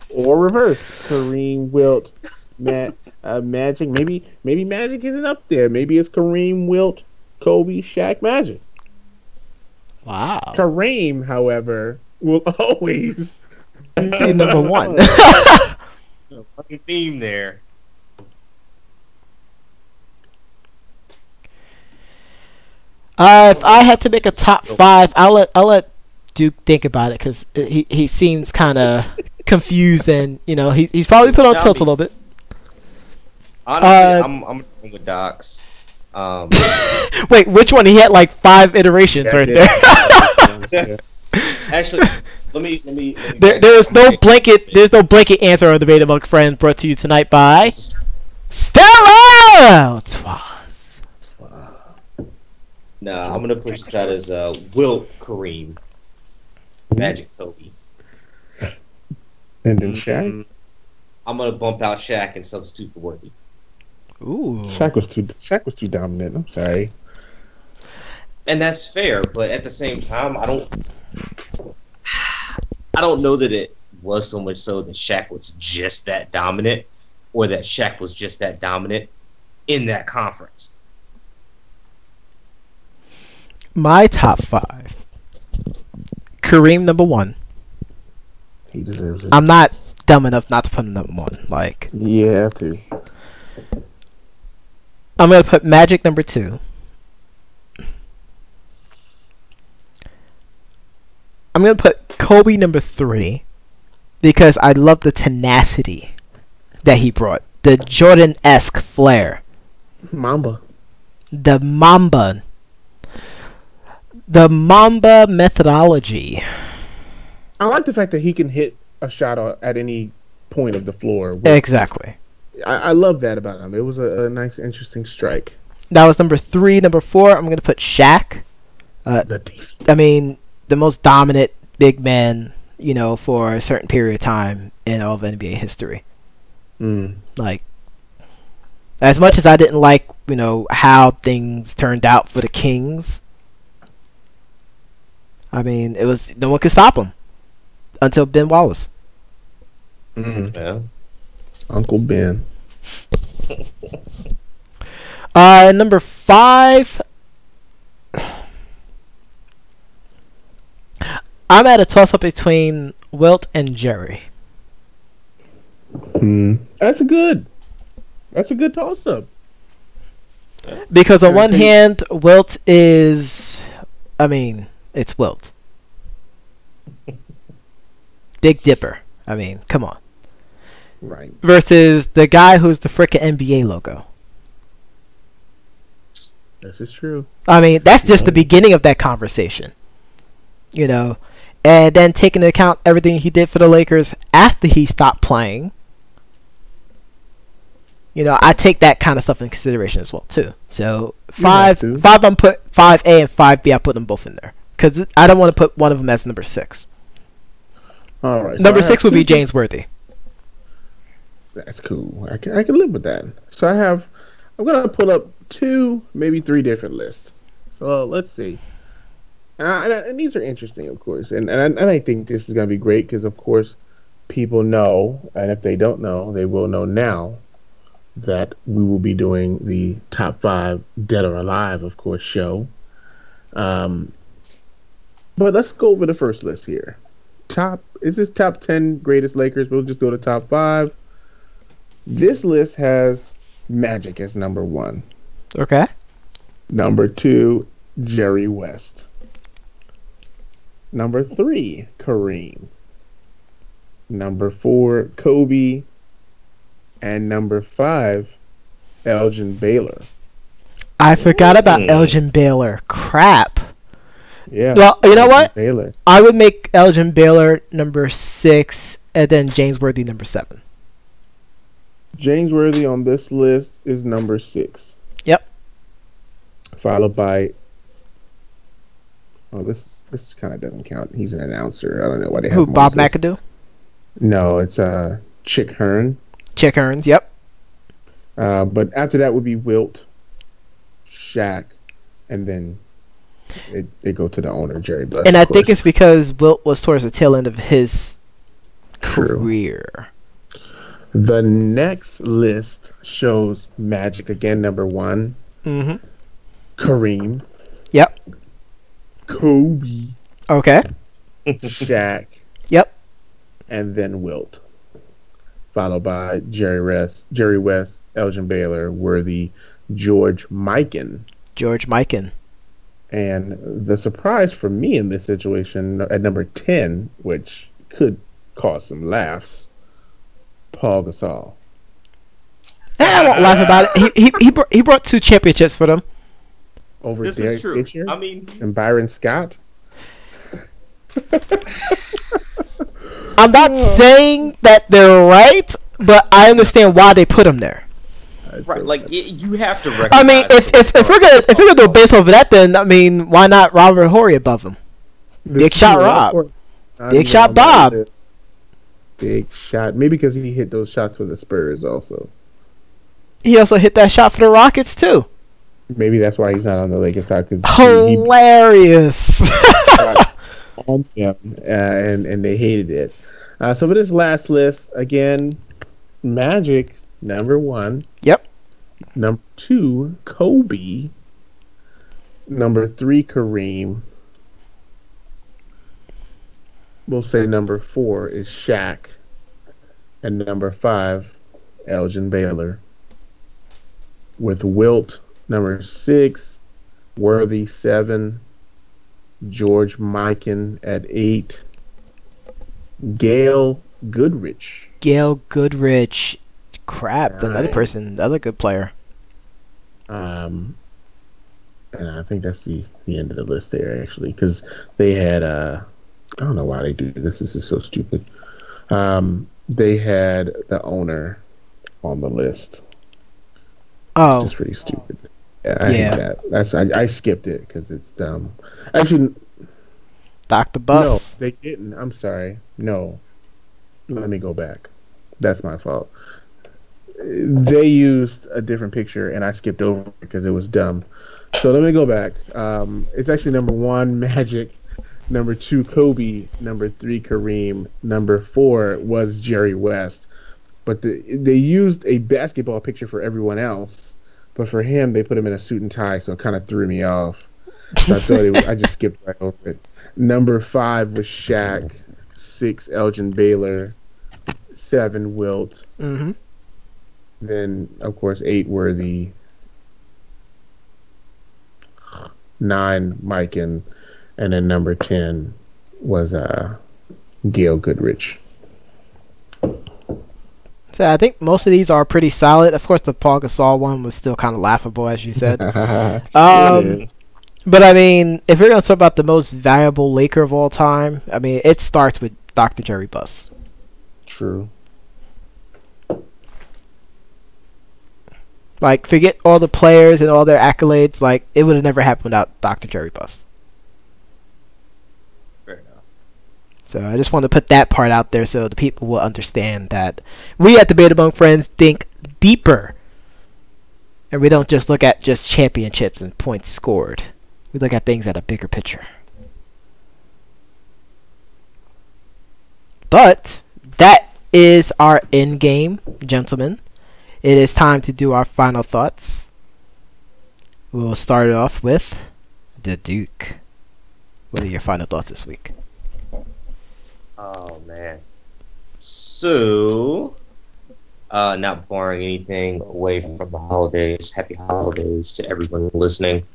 Or reverse, Kareem, Wilt, Magic. Maybe Magic isn't up there. Maybe it's Kareem, Wilt, Kobe, Shaq, Magic. Wow. Kareem, however, will always be number 1. Fucking theme there. If I had to make a top 5, I'll let Duke think about it because he seems kind of confused and he's probably put on tilt a little bit. Honestly, I'm with Doc's. Wait, which one? He had like 5 iterations right there. Actually, let me there's no blanket answer on Debate Among Friends, brought to you tonight by Stella Twas. Nah, I'm gonna push this out as Wilt, Kareem, Magic, Kobe, and then Shaq. I'm gonna bump out Shaq and substitute for Worthy. Ooh, Shaq was too dominant. I'm sorry. and that's fair. But at the same time, I don't know that it was so much so that Shaq was just that dominant, or that Shaq was just that dominant in that conference. My top 5. Kareem number 1. He deserves it. I'm not dumb enough not to put him number 1. Like, You have to. I'm gonna put Magic number 2. I'm gonna put Kobe number 3 because I love the tenacity that he brought, the Jordan-esque flair, Mamba. the Mamba methodology. I like the fact that he can hit a shot at any point of the floor. Exactly. I love that about him. It was a nice, interesting strike. That was number 3. Number 4, I'm gonna put Shaq. I mean, the most dominant big man, for a certain period of time in all of NBA history. Like, as much as I didn't like, how things turned out for the Kings, I mean, it was no one could stop him until Ben Wallace. Yeah. Uncle Ben. Number 5. I'm at a toss-up between Wilt and Jerry. That's a good toss-up. Because on one hand, Wilt is, it's Wilt. Big Dipper. Come on. Right. Versus the guy who's the frickin' NBA logo. This is true. That's just the beginning of that conversation. And then taking into account everything he did for the Lakers after he stopped playing. I take that kind of stuff in consideration as well too. So 5, I'm put 5A and 5B. I put them both in there because I don't want to put one of them as number 6. All right. Number 6 would be James Worthy. That's cool. I can live with that. So I'm gonna pull up 2, maybe 3 different lists. So let's see. And these are interesting, of course. And I think this is gonna be great because, of course, people know, and if they don't know, they will know now that we will be doing the top 5 Dead or Alive, of course, show. But let's go over the first list here. Is this top 10 greatest Lakers? We'll just go to top 5. This list has Magic as number 1. Okay. Number 2, Jerry West. Number 3, Kareem. Number 4, Kobe. And number 5, Elgin Baylor. I forgot about Elgin Baylor. Crap. Yeah. Well, you know what? Baylor. I would make Elgin Baylor number 6 and then James Worthy number 7. James Worthy on this list is number 6. Yep. Followed by... Oh, this kind of doesn't count. He's an announcer. I don't know why they have Who, him on Bob this list. McAdoo? No, it's Chick Hearn. Chick Hearns, yep. But after that would be Wilt, Shaq, and then they go to the owner, Jerry Buss. And I think it's because Wilt was towards the tail end of his career. The next list shows Magic again, number 1. Mm-hmm. Kareem. Yep. Kobe. Okay. Shaq. Yep. And then Wilt. Followed by Jerry West, Elgin Baylor, Worthy, George Mikan. George Mikan. And the surprise for me in this situation at number 10, which could cause some laughs, Paul Gasol. I won't laugh about it. He brought 2 championships for them. Over This Derek is true. Fisher I mean, and Byron Scott. I'm not saying that they're right, but I understand why they put him there. right? Like you have to recognize. I mean, if we're gonna do a base over that, then I mean, why not Robert Horry above him? Big shot Rob. Big shot Bob. Big shot. Maybe because he hit those shots for the Spurs also. He also hit that shot for the Rockets too. Maybe that's why he's not on the Lakers side because Hilarious. on them, and they hated it. So for this last list, again, Magic number 1. Yep. Number 2, Kobe. Number 3, Kareem. We'll say number 4 is Shaq, and number 5, Elgin Baylor. With Wilt number 6, Worthy 7, George Mikan at 8, Gail Goodrich. Gail Goodrich. Crap, another person, another good player. And I think that's the end of the list there, actually, because they had I don't know why they do this. This is so stupid. They had the owner on the list. Oh, It's just pretty stupid. Yeah, I hate that. I skipped it because it's dumb. Actually, Dr. Bus. no, they didn't. I'm sorry. No, let me go back. That's my fault. They used a different picture, and I skipped over it because it was dumb. So let me go back. It's actually number 1, Magic. Number 2, Kobe. Number 3, Kareem. Number 4 was Jerry West. But they used a basketball picture for everyone else. But for him, they put him in a suit and tie, so it kind of threw me off. So I just skipped right over it. Number 5 was Shaq. 6, Elgin Baylor. 7, Wilt. Mm-hmm. Then, of course, 8 Worthy. 9, Mikan. And then number 10 was Gail Goodrich. So I think most of these are pretty solid. Of course, the Paul Gasol one was still kind of laughable, as you said. But I mean, if we're going to talk about the most valuable Laker of all time, I mean, it starts with Dr. Jerry Buss. True. Like, forget all the players and all their accolades. Like, it would have never happened without Dr. Jerry Buss. Fair enough. So I just want to put that part out there so the people will understand that we at the Beta Bunk Friends think deeper. And we don't just look at just championships and points scored. We look at things at a bigger picture. But that is our end game, gentlemen. It is time to do our final thoughts. We'll start it off with the Duke. What are your final thoughts this week? Oh, man. So, not barring anything away from the holidays, happy holidays to everyone listening.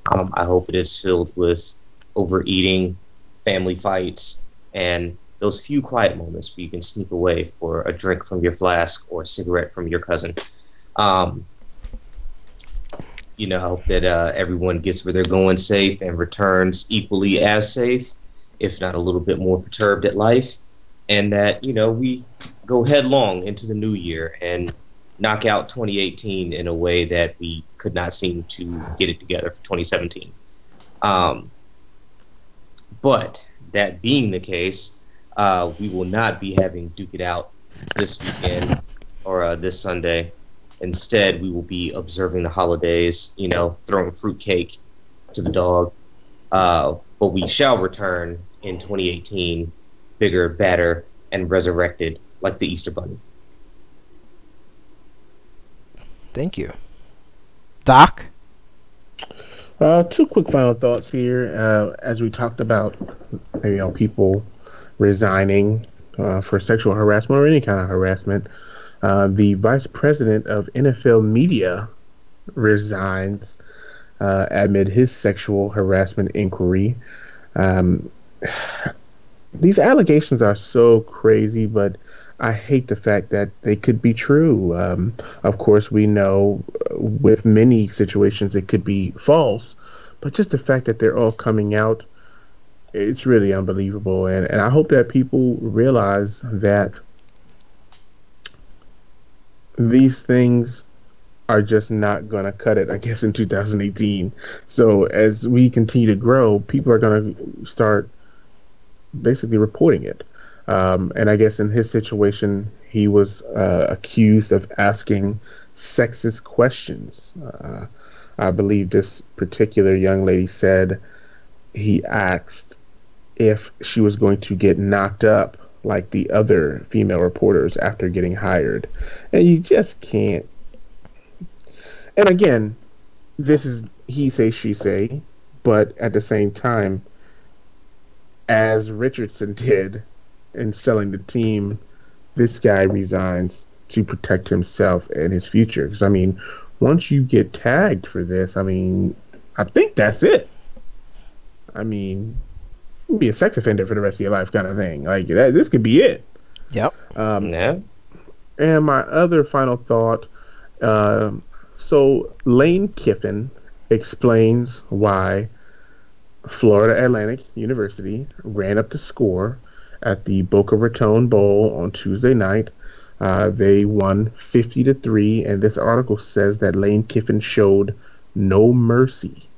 I hope it is filled with overeating, family fights, and those few quiet moments where you can sneak away for a drink from your flask or a cigarette from your cousin. I hope that everyone gets where they're going safe and returns equally as safe, if not a little bit more perturbed at life, and that, we go headlong into the new year and knock out 2018 in a way that we could not seem to get it together for 2017. But that being the case, we will not be having Duke It Out this weekend or this Sunday. Instead, we will be observing the holidays, throwing fruitcake to the dog. But we shall return in 2018, bigger, badder, and resurrected like the Easter Bunny. Thank you. Doc? 2 quick final thoughts here. As we talked about, people resigning for sexual harassment or any kind of harassment, the vice president of NFL media resigns amid his sexual harassment inquiry. These allegations are so crazy, but I hate the fact that they could be true. Of course, we know with many situations it could be false, but just the fact that they're all coming out, it's really unbelievable. And I hope that people realize that these things are just not going to cut it, I guess, in 2018. So as we continue to grow, people are going to start basically reporting it. And I guess in his situation, he was accused of asking sexist questions I believe this particular young lady said he asked if she was going to get knocked up like the other female reporters after getting hired. And you just can't. And again, this is he say, she say, but at the same time, as Richardson did in selling the team, this guy resigns to protect himself and his future. Because, I mean, once you get tagged for this, I mean, I think that's it. I mean, you can be a sex offender for the rest of your life kind of thing. Like, this could be it. Yep. Yeah. And my other final thought, so Lane Kiffin explains why Florida Atlantic University ran up the score at the Boca Raton Bowl on Tuesday night. They won 50-3, and this article says that Lane Kiffin showed no mercy.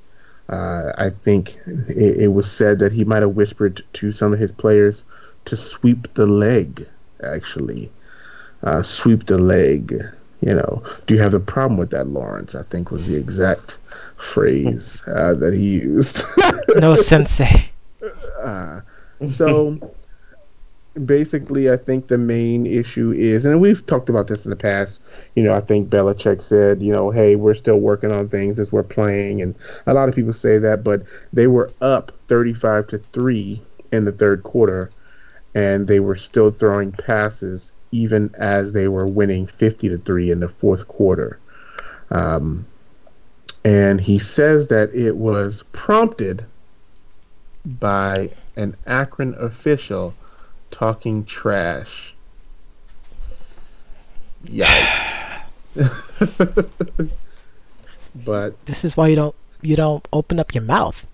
I think it was said that he might have whispered to some of his players to sweep the leg, actually. Sweep the leg. You know, do you have a problem with that, Lawrence? I think was the exact phrase that he used. No sensei. So basically, I think the main issue is, and we've talked about this in the past, you know, I think Belichick said, you know, hey, we're still working on things as we're playing. And a lot of people say that, but they were up 35-3 in the third quarter, and they were still throwing passes even as they were winning 50-3 in the fourth quarter. And he says that it was prompted by an Akron official talking trash. Yikes. But this is why you don't open up your mouth.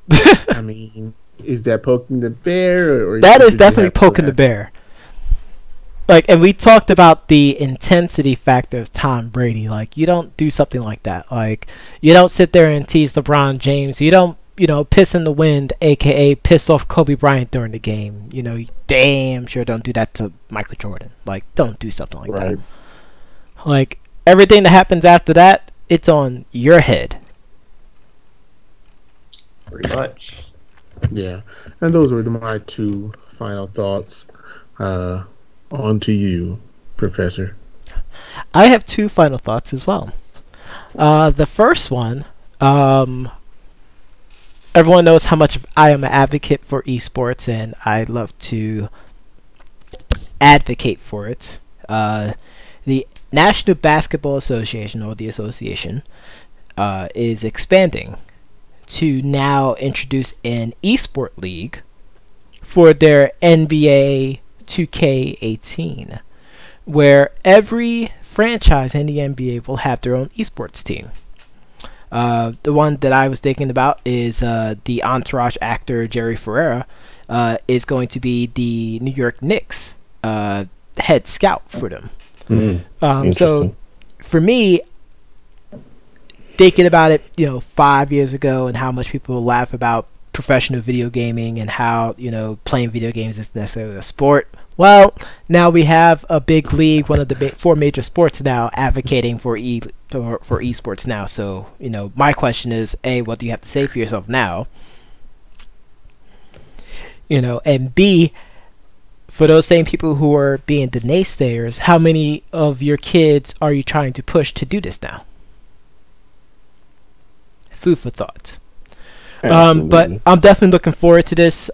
I mean, is that poking the bear, or that is definitely poking the bear? Like, and we talked about the intensity factor of Tom Brady. Like, you don't do something like that. Like, you don't sit there and tease LeBron James. You don't, you know, piss in the wind, aka piss off Kobe Bryant during the game. You know, damn sure don't do that to Michael Jordan. Like, don't do something like that. Like, everything that happens after that, it's on your head. Pretty much. Yeah. And those were my two final thoughts. On to you, Professor. I have two final thoughts as well. The first one, everyone knows how much I am an advocate for esports, and I love to advocate for it. The National Basketball Association, or the association, is expanding to now introduce an esport league for their NBA 2K18, where every franchise in the NBA will have their own esports team. The one that I was thinking about is the Entourage actor Jerry Ferrera is going to be the New York Knicks head scout for them. So for me, thinking about it, you know, 5 years ago, and how much people laugh about professional video gaming and how, you know, playing video games is necessarily a sport. Well, now we have a big league, one of the four major sports now, advocating for esports now. So, you know, my question is, A, what do you have to say for yourself now? You know, and B, for those same people who are being the naysayers, how many of your kids are you trying to push to do this now? Food for thought. But I'm definitely looking forward to this.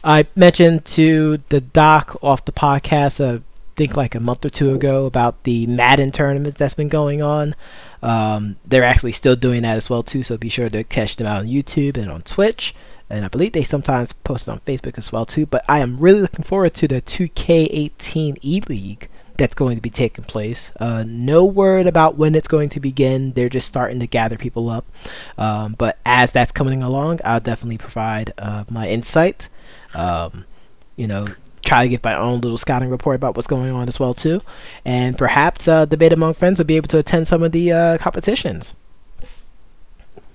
I mentioned to the doc off the podcast, I think like a month or two ago, about the Madden tournament that's been going on. They're actually still doing that as well too, so be sure to catch them out on YouTube and on Twitch. And I believe they sometimes post it on Facebook as well too. But I am really looking forward to the 2K18 E-League that's going to be taking place. No word about when it's going to begin. They're just starting to gather people up. But as that's coming along, I'll definitely provide my insight. You know, try to get my own little scouting report about what's going on as well too. And perhaps Debate Among Friends will be able to attend some of the competitions.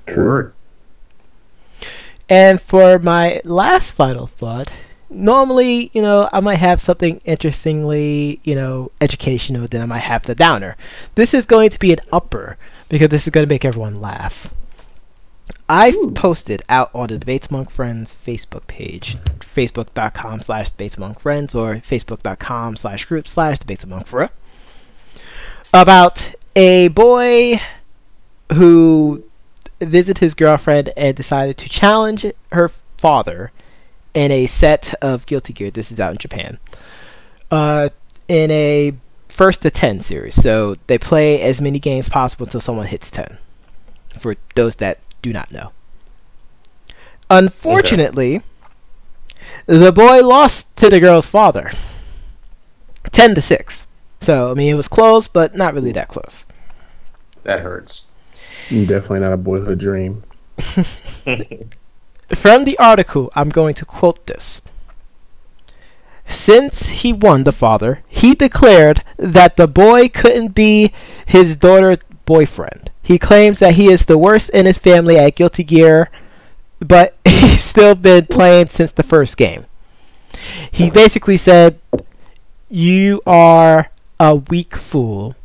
Sure. And for my last final thought, normally, you know, I might have something interestingly, you know, educational, then I might have the downer. This is going to be an upper, because this is going to make everyone laugh. I've posted out on the Debates Among Friends Facebook page, facebook.com/debatesamongfriends or facebook.com/group/debatesamongfriends, about a boy who visited his girlfriend and decided to challenge her father in a set of Guilty Gear. This is out in Japan. In a 1st to 10 series. So they play as many games possible until someone hits 10. For those that do not know. Unfortunately, the boy lost to the girl's father. 10-6. So, I mean, it was close, but not really that close. That hurts. Definitely not a boyhood dream. From the article, I'm going to quote this. Since he won the father, he declared that the boy couldn't be his daughter's boyfriend. He claims that he is the worst in his family at Guilty Gear, but he's still been playing since the first game. He basically said, "You are a weak fool.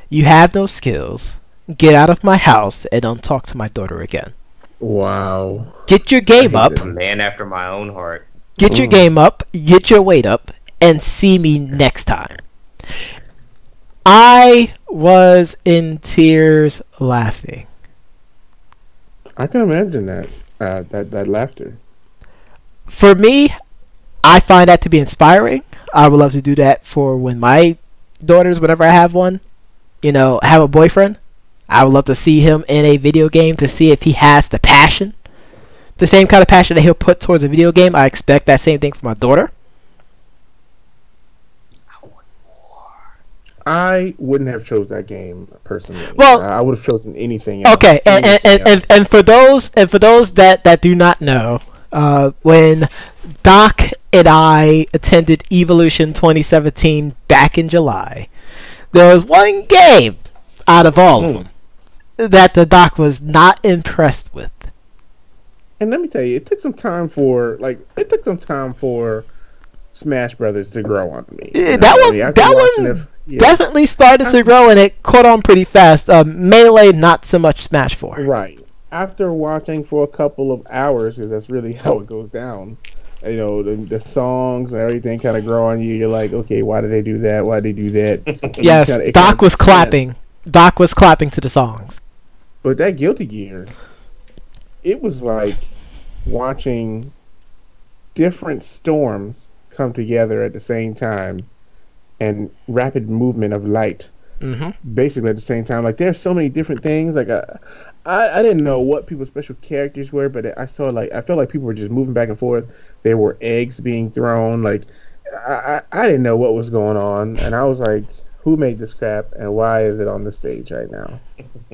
You have no skills. Get out of my house and don't talk to my daughter again." Wow. Get your game up. A man after my own heart. Get your game up, get your weight up, and see me next time. I was in tears laughing. I can imagine that. That laughter. For me, I find that to be inspiring. I would love to do that for when my daughters, whenever I have one, have a boyfriend. I would love to see him in a video game to see if he has the passion. The same kind of passion that he'll put towards a video game. I expect that same thing for my daughter. I wouldn't have chose that game personally. Well, I would have chosen anything else. Okay, and for those that do not know, when Doc and I attended Evolution 2017 back in July, there was one game out of all of them that the Doc was not impressed with. And let me tell you, it took some time for Smash Brothers to grow on me. That one definitely started to grow, and it caught on pretty fast. Melee, not so much Smash 4. Right. After watching for a couple of hours, because that's really how it goes down, the songs and everything kind of grow on you. You're like, okay, why did they do that? Why did they do that? Yes, Doc was clapping. Doc was clapping to the songs. But that Guilty Gear, it was like watching different storms come together at the same time and rapid movement of light basically at the same time. Like, there's so many different things. Like, I didn't know what people's special characters were, but I felt like people were just moving back and forth. There were eggs being thrown. Like, I didn't know what was going on, and I was like, who made this crap and why is it on the stage right now?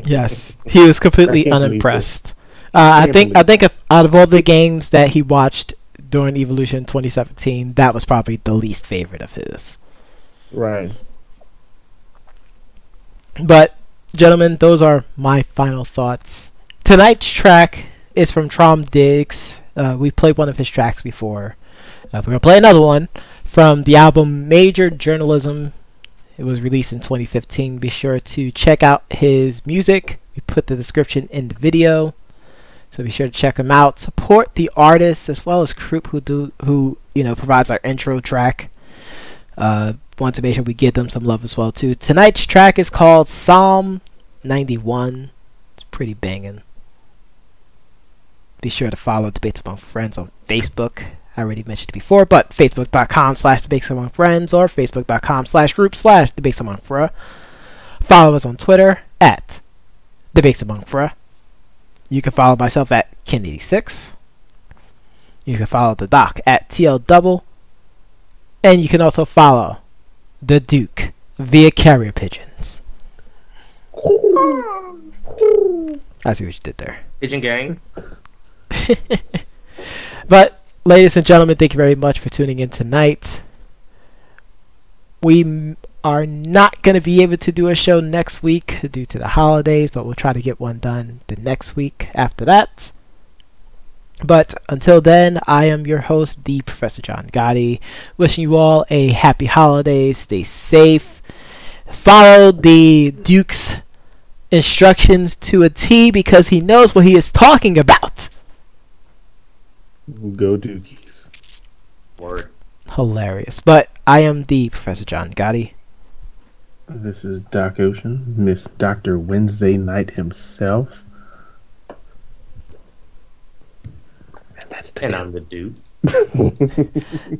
Yes, he was completely unimpressed. I think if, out of all the games that he watched during Evolution 2017, that was probably the least favorite of his. Right. But, gentlemen, those are my final thoughts. Tonight's track is from Trom Diggs. We played one of his tracks before. We're going to play another one from the album Major Journalism. It was released in 2015. Be sure to check out his music. We put the description in the video. So be sure to check him out. Support the artists as well as Croup who provides our intro track. Want to make sure we give them some love as well too. Tonight's track is called Psalm 91. It's pretty banging. Be sure to follow Debates Among Friends on Facebook. I already mentioned it before, but facebook.com/debatesamongfriends or facebook.com/group/debatesamongfriends. Follow us on Twitter at debatesamongfriends. You can follow myself at Ken86. You can follow the Doc at TL and you can also follow the Duke via carrier pigeons. I see what you did there. Pigeon gang. But, ladies and gentlemen, thank you very much for tuning in tonight. We are not going to be able to do a show next week due to the holidays, but we'll try to get one done the next week after that. But until then, I am your host, the Professor John Gotti, wishing you all a happy holiday. Stay safe. Follow the Duke's instructions to a T because he knows what he is talking about. Go Dookies. Word. Hilarious. But I am the Professor John Gotti. This is Doc Ocean, Miss Dr. Wednesday Night himself. And I'm the dude.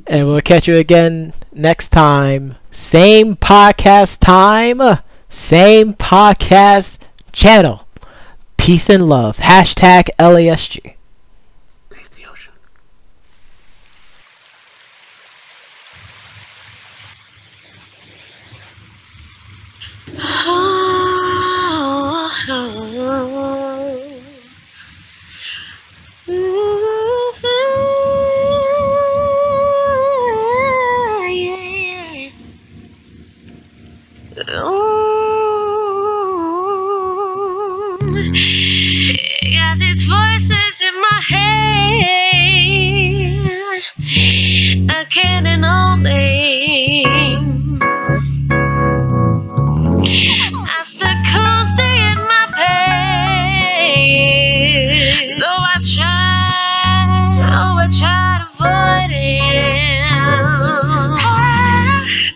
And we'll catch you again next time. Same podcast time, same podcast channel. Peace and love. Hashtag LASG. Taste the ocean. Got these voices in my head, I can't only. I still can't stay in my pain, though I try to avoid it.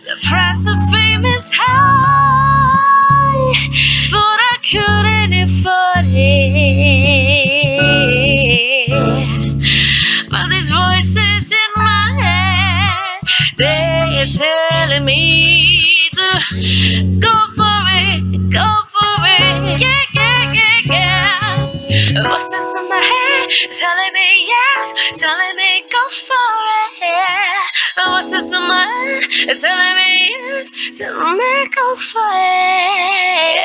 The price of fame is high, thought I couldn't afford it. But these voices in my head, they're telling me to go for it, yeah, yeah, yeah, yeah. Voices in my head telling me yes, telling me go for it. Voices in my head telling me yes, telling me go for it,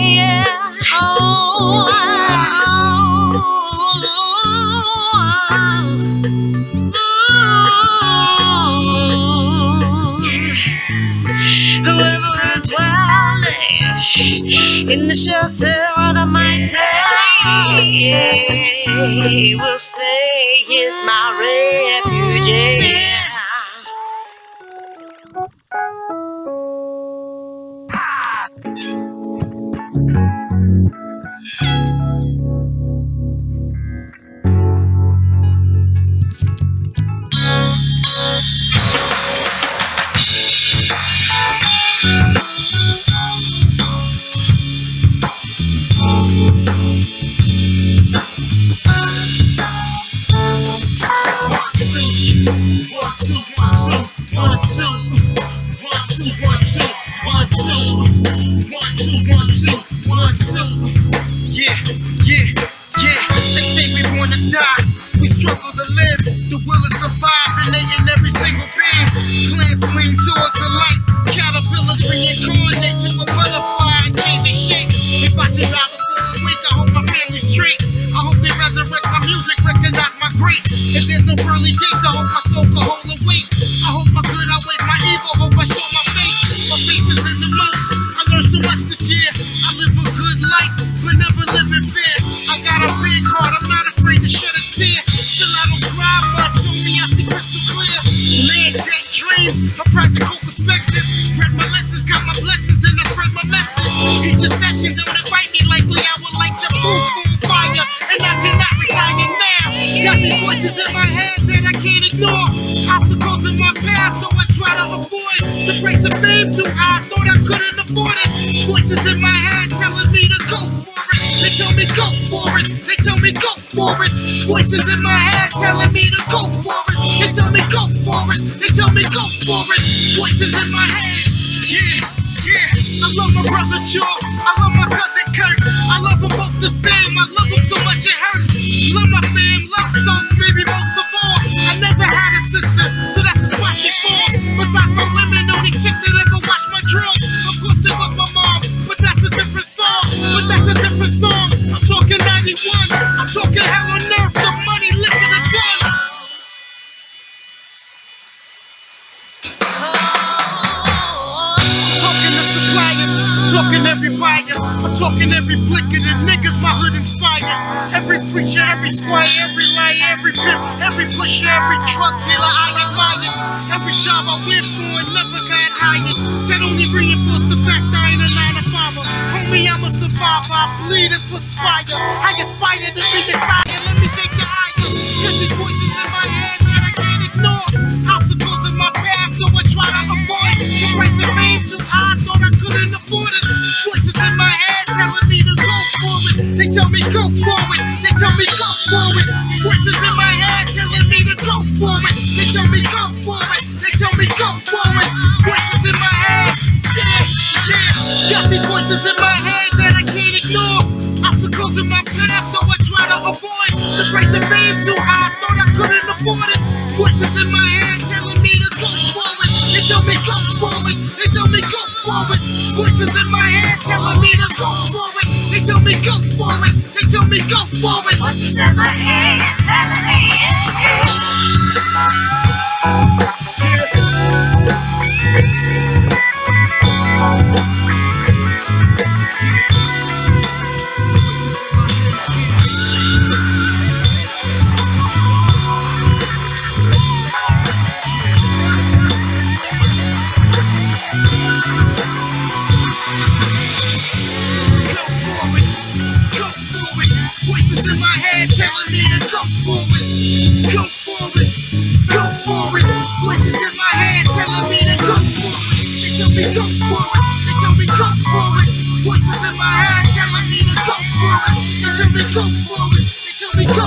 yeah. Whoever I'm dwelling in the shelter under my tent, will say he's my refuge. Yeah. Voices in my head telling me to go for it. They tell me go for it. They tell me go for it. Voices in my head. Yeah, yeah. I love my brother Joe. I love my cousin Kurt. I love them both the same. I love them so much it hurts. Love my fam, love some, maybe most of all. I never had a sister, so that's the watch it for. Besides my women, only chick that ever washed my drawers. Of course there was my mom, but that's a different song. I'm talking 91. I'm talking hell on earth. The money, listen to guns. I'm talking to suppliers. I'm talking every buyer. I'm talking every blicker. The niggas my hood inspired. Every preacher, every squire, every liar, every pimp, every pusher, every drug dealer I admire. Every job I went for never got hired. That only reinforced the fact I ain't a 9 to 5er. Homie, I'm a survivor. I bleed and perspire. I aspire to be desired. Let me take you higher. Cause these voices in my head that I can't ignore. Obstacles in my path, so I try to avoid. The price of fame too high, thought I couldn't afford it. Voices in my head telling me to go for it. They tell me go for it. They tell me go for it. Voices in my head telling me to go for it. They tell me go for it. They tell me go for it. Voices in my head. Yeah. Got these voices in my head that I can't ignore. Obstacles in my path, though I try to avoid. The price of fame too high, thought I couldn't afford it. Voices in my head telling me to go for it. They tell me go for it. They tell me go for it. Voices in my head telling me to go for it. They tell me go for it. They tell me go for it. Voices in my head telling me telling me to go for it, go for it, go for it. Voices in my head telling me to go for it. They tell me go for it. They tell me go for it. Voices in my head telling me to go for it. They tell me go for it. They tell me go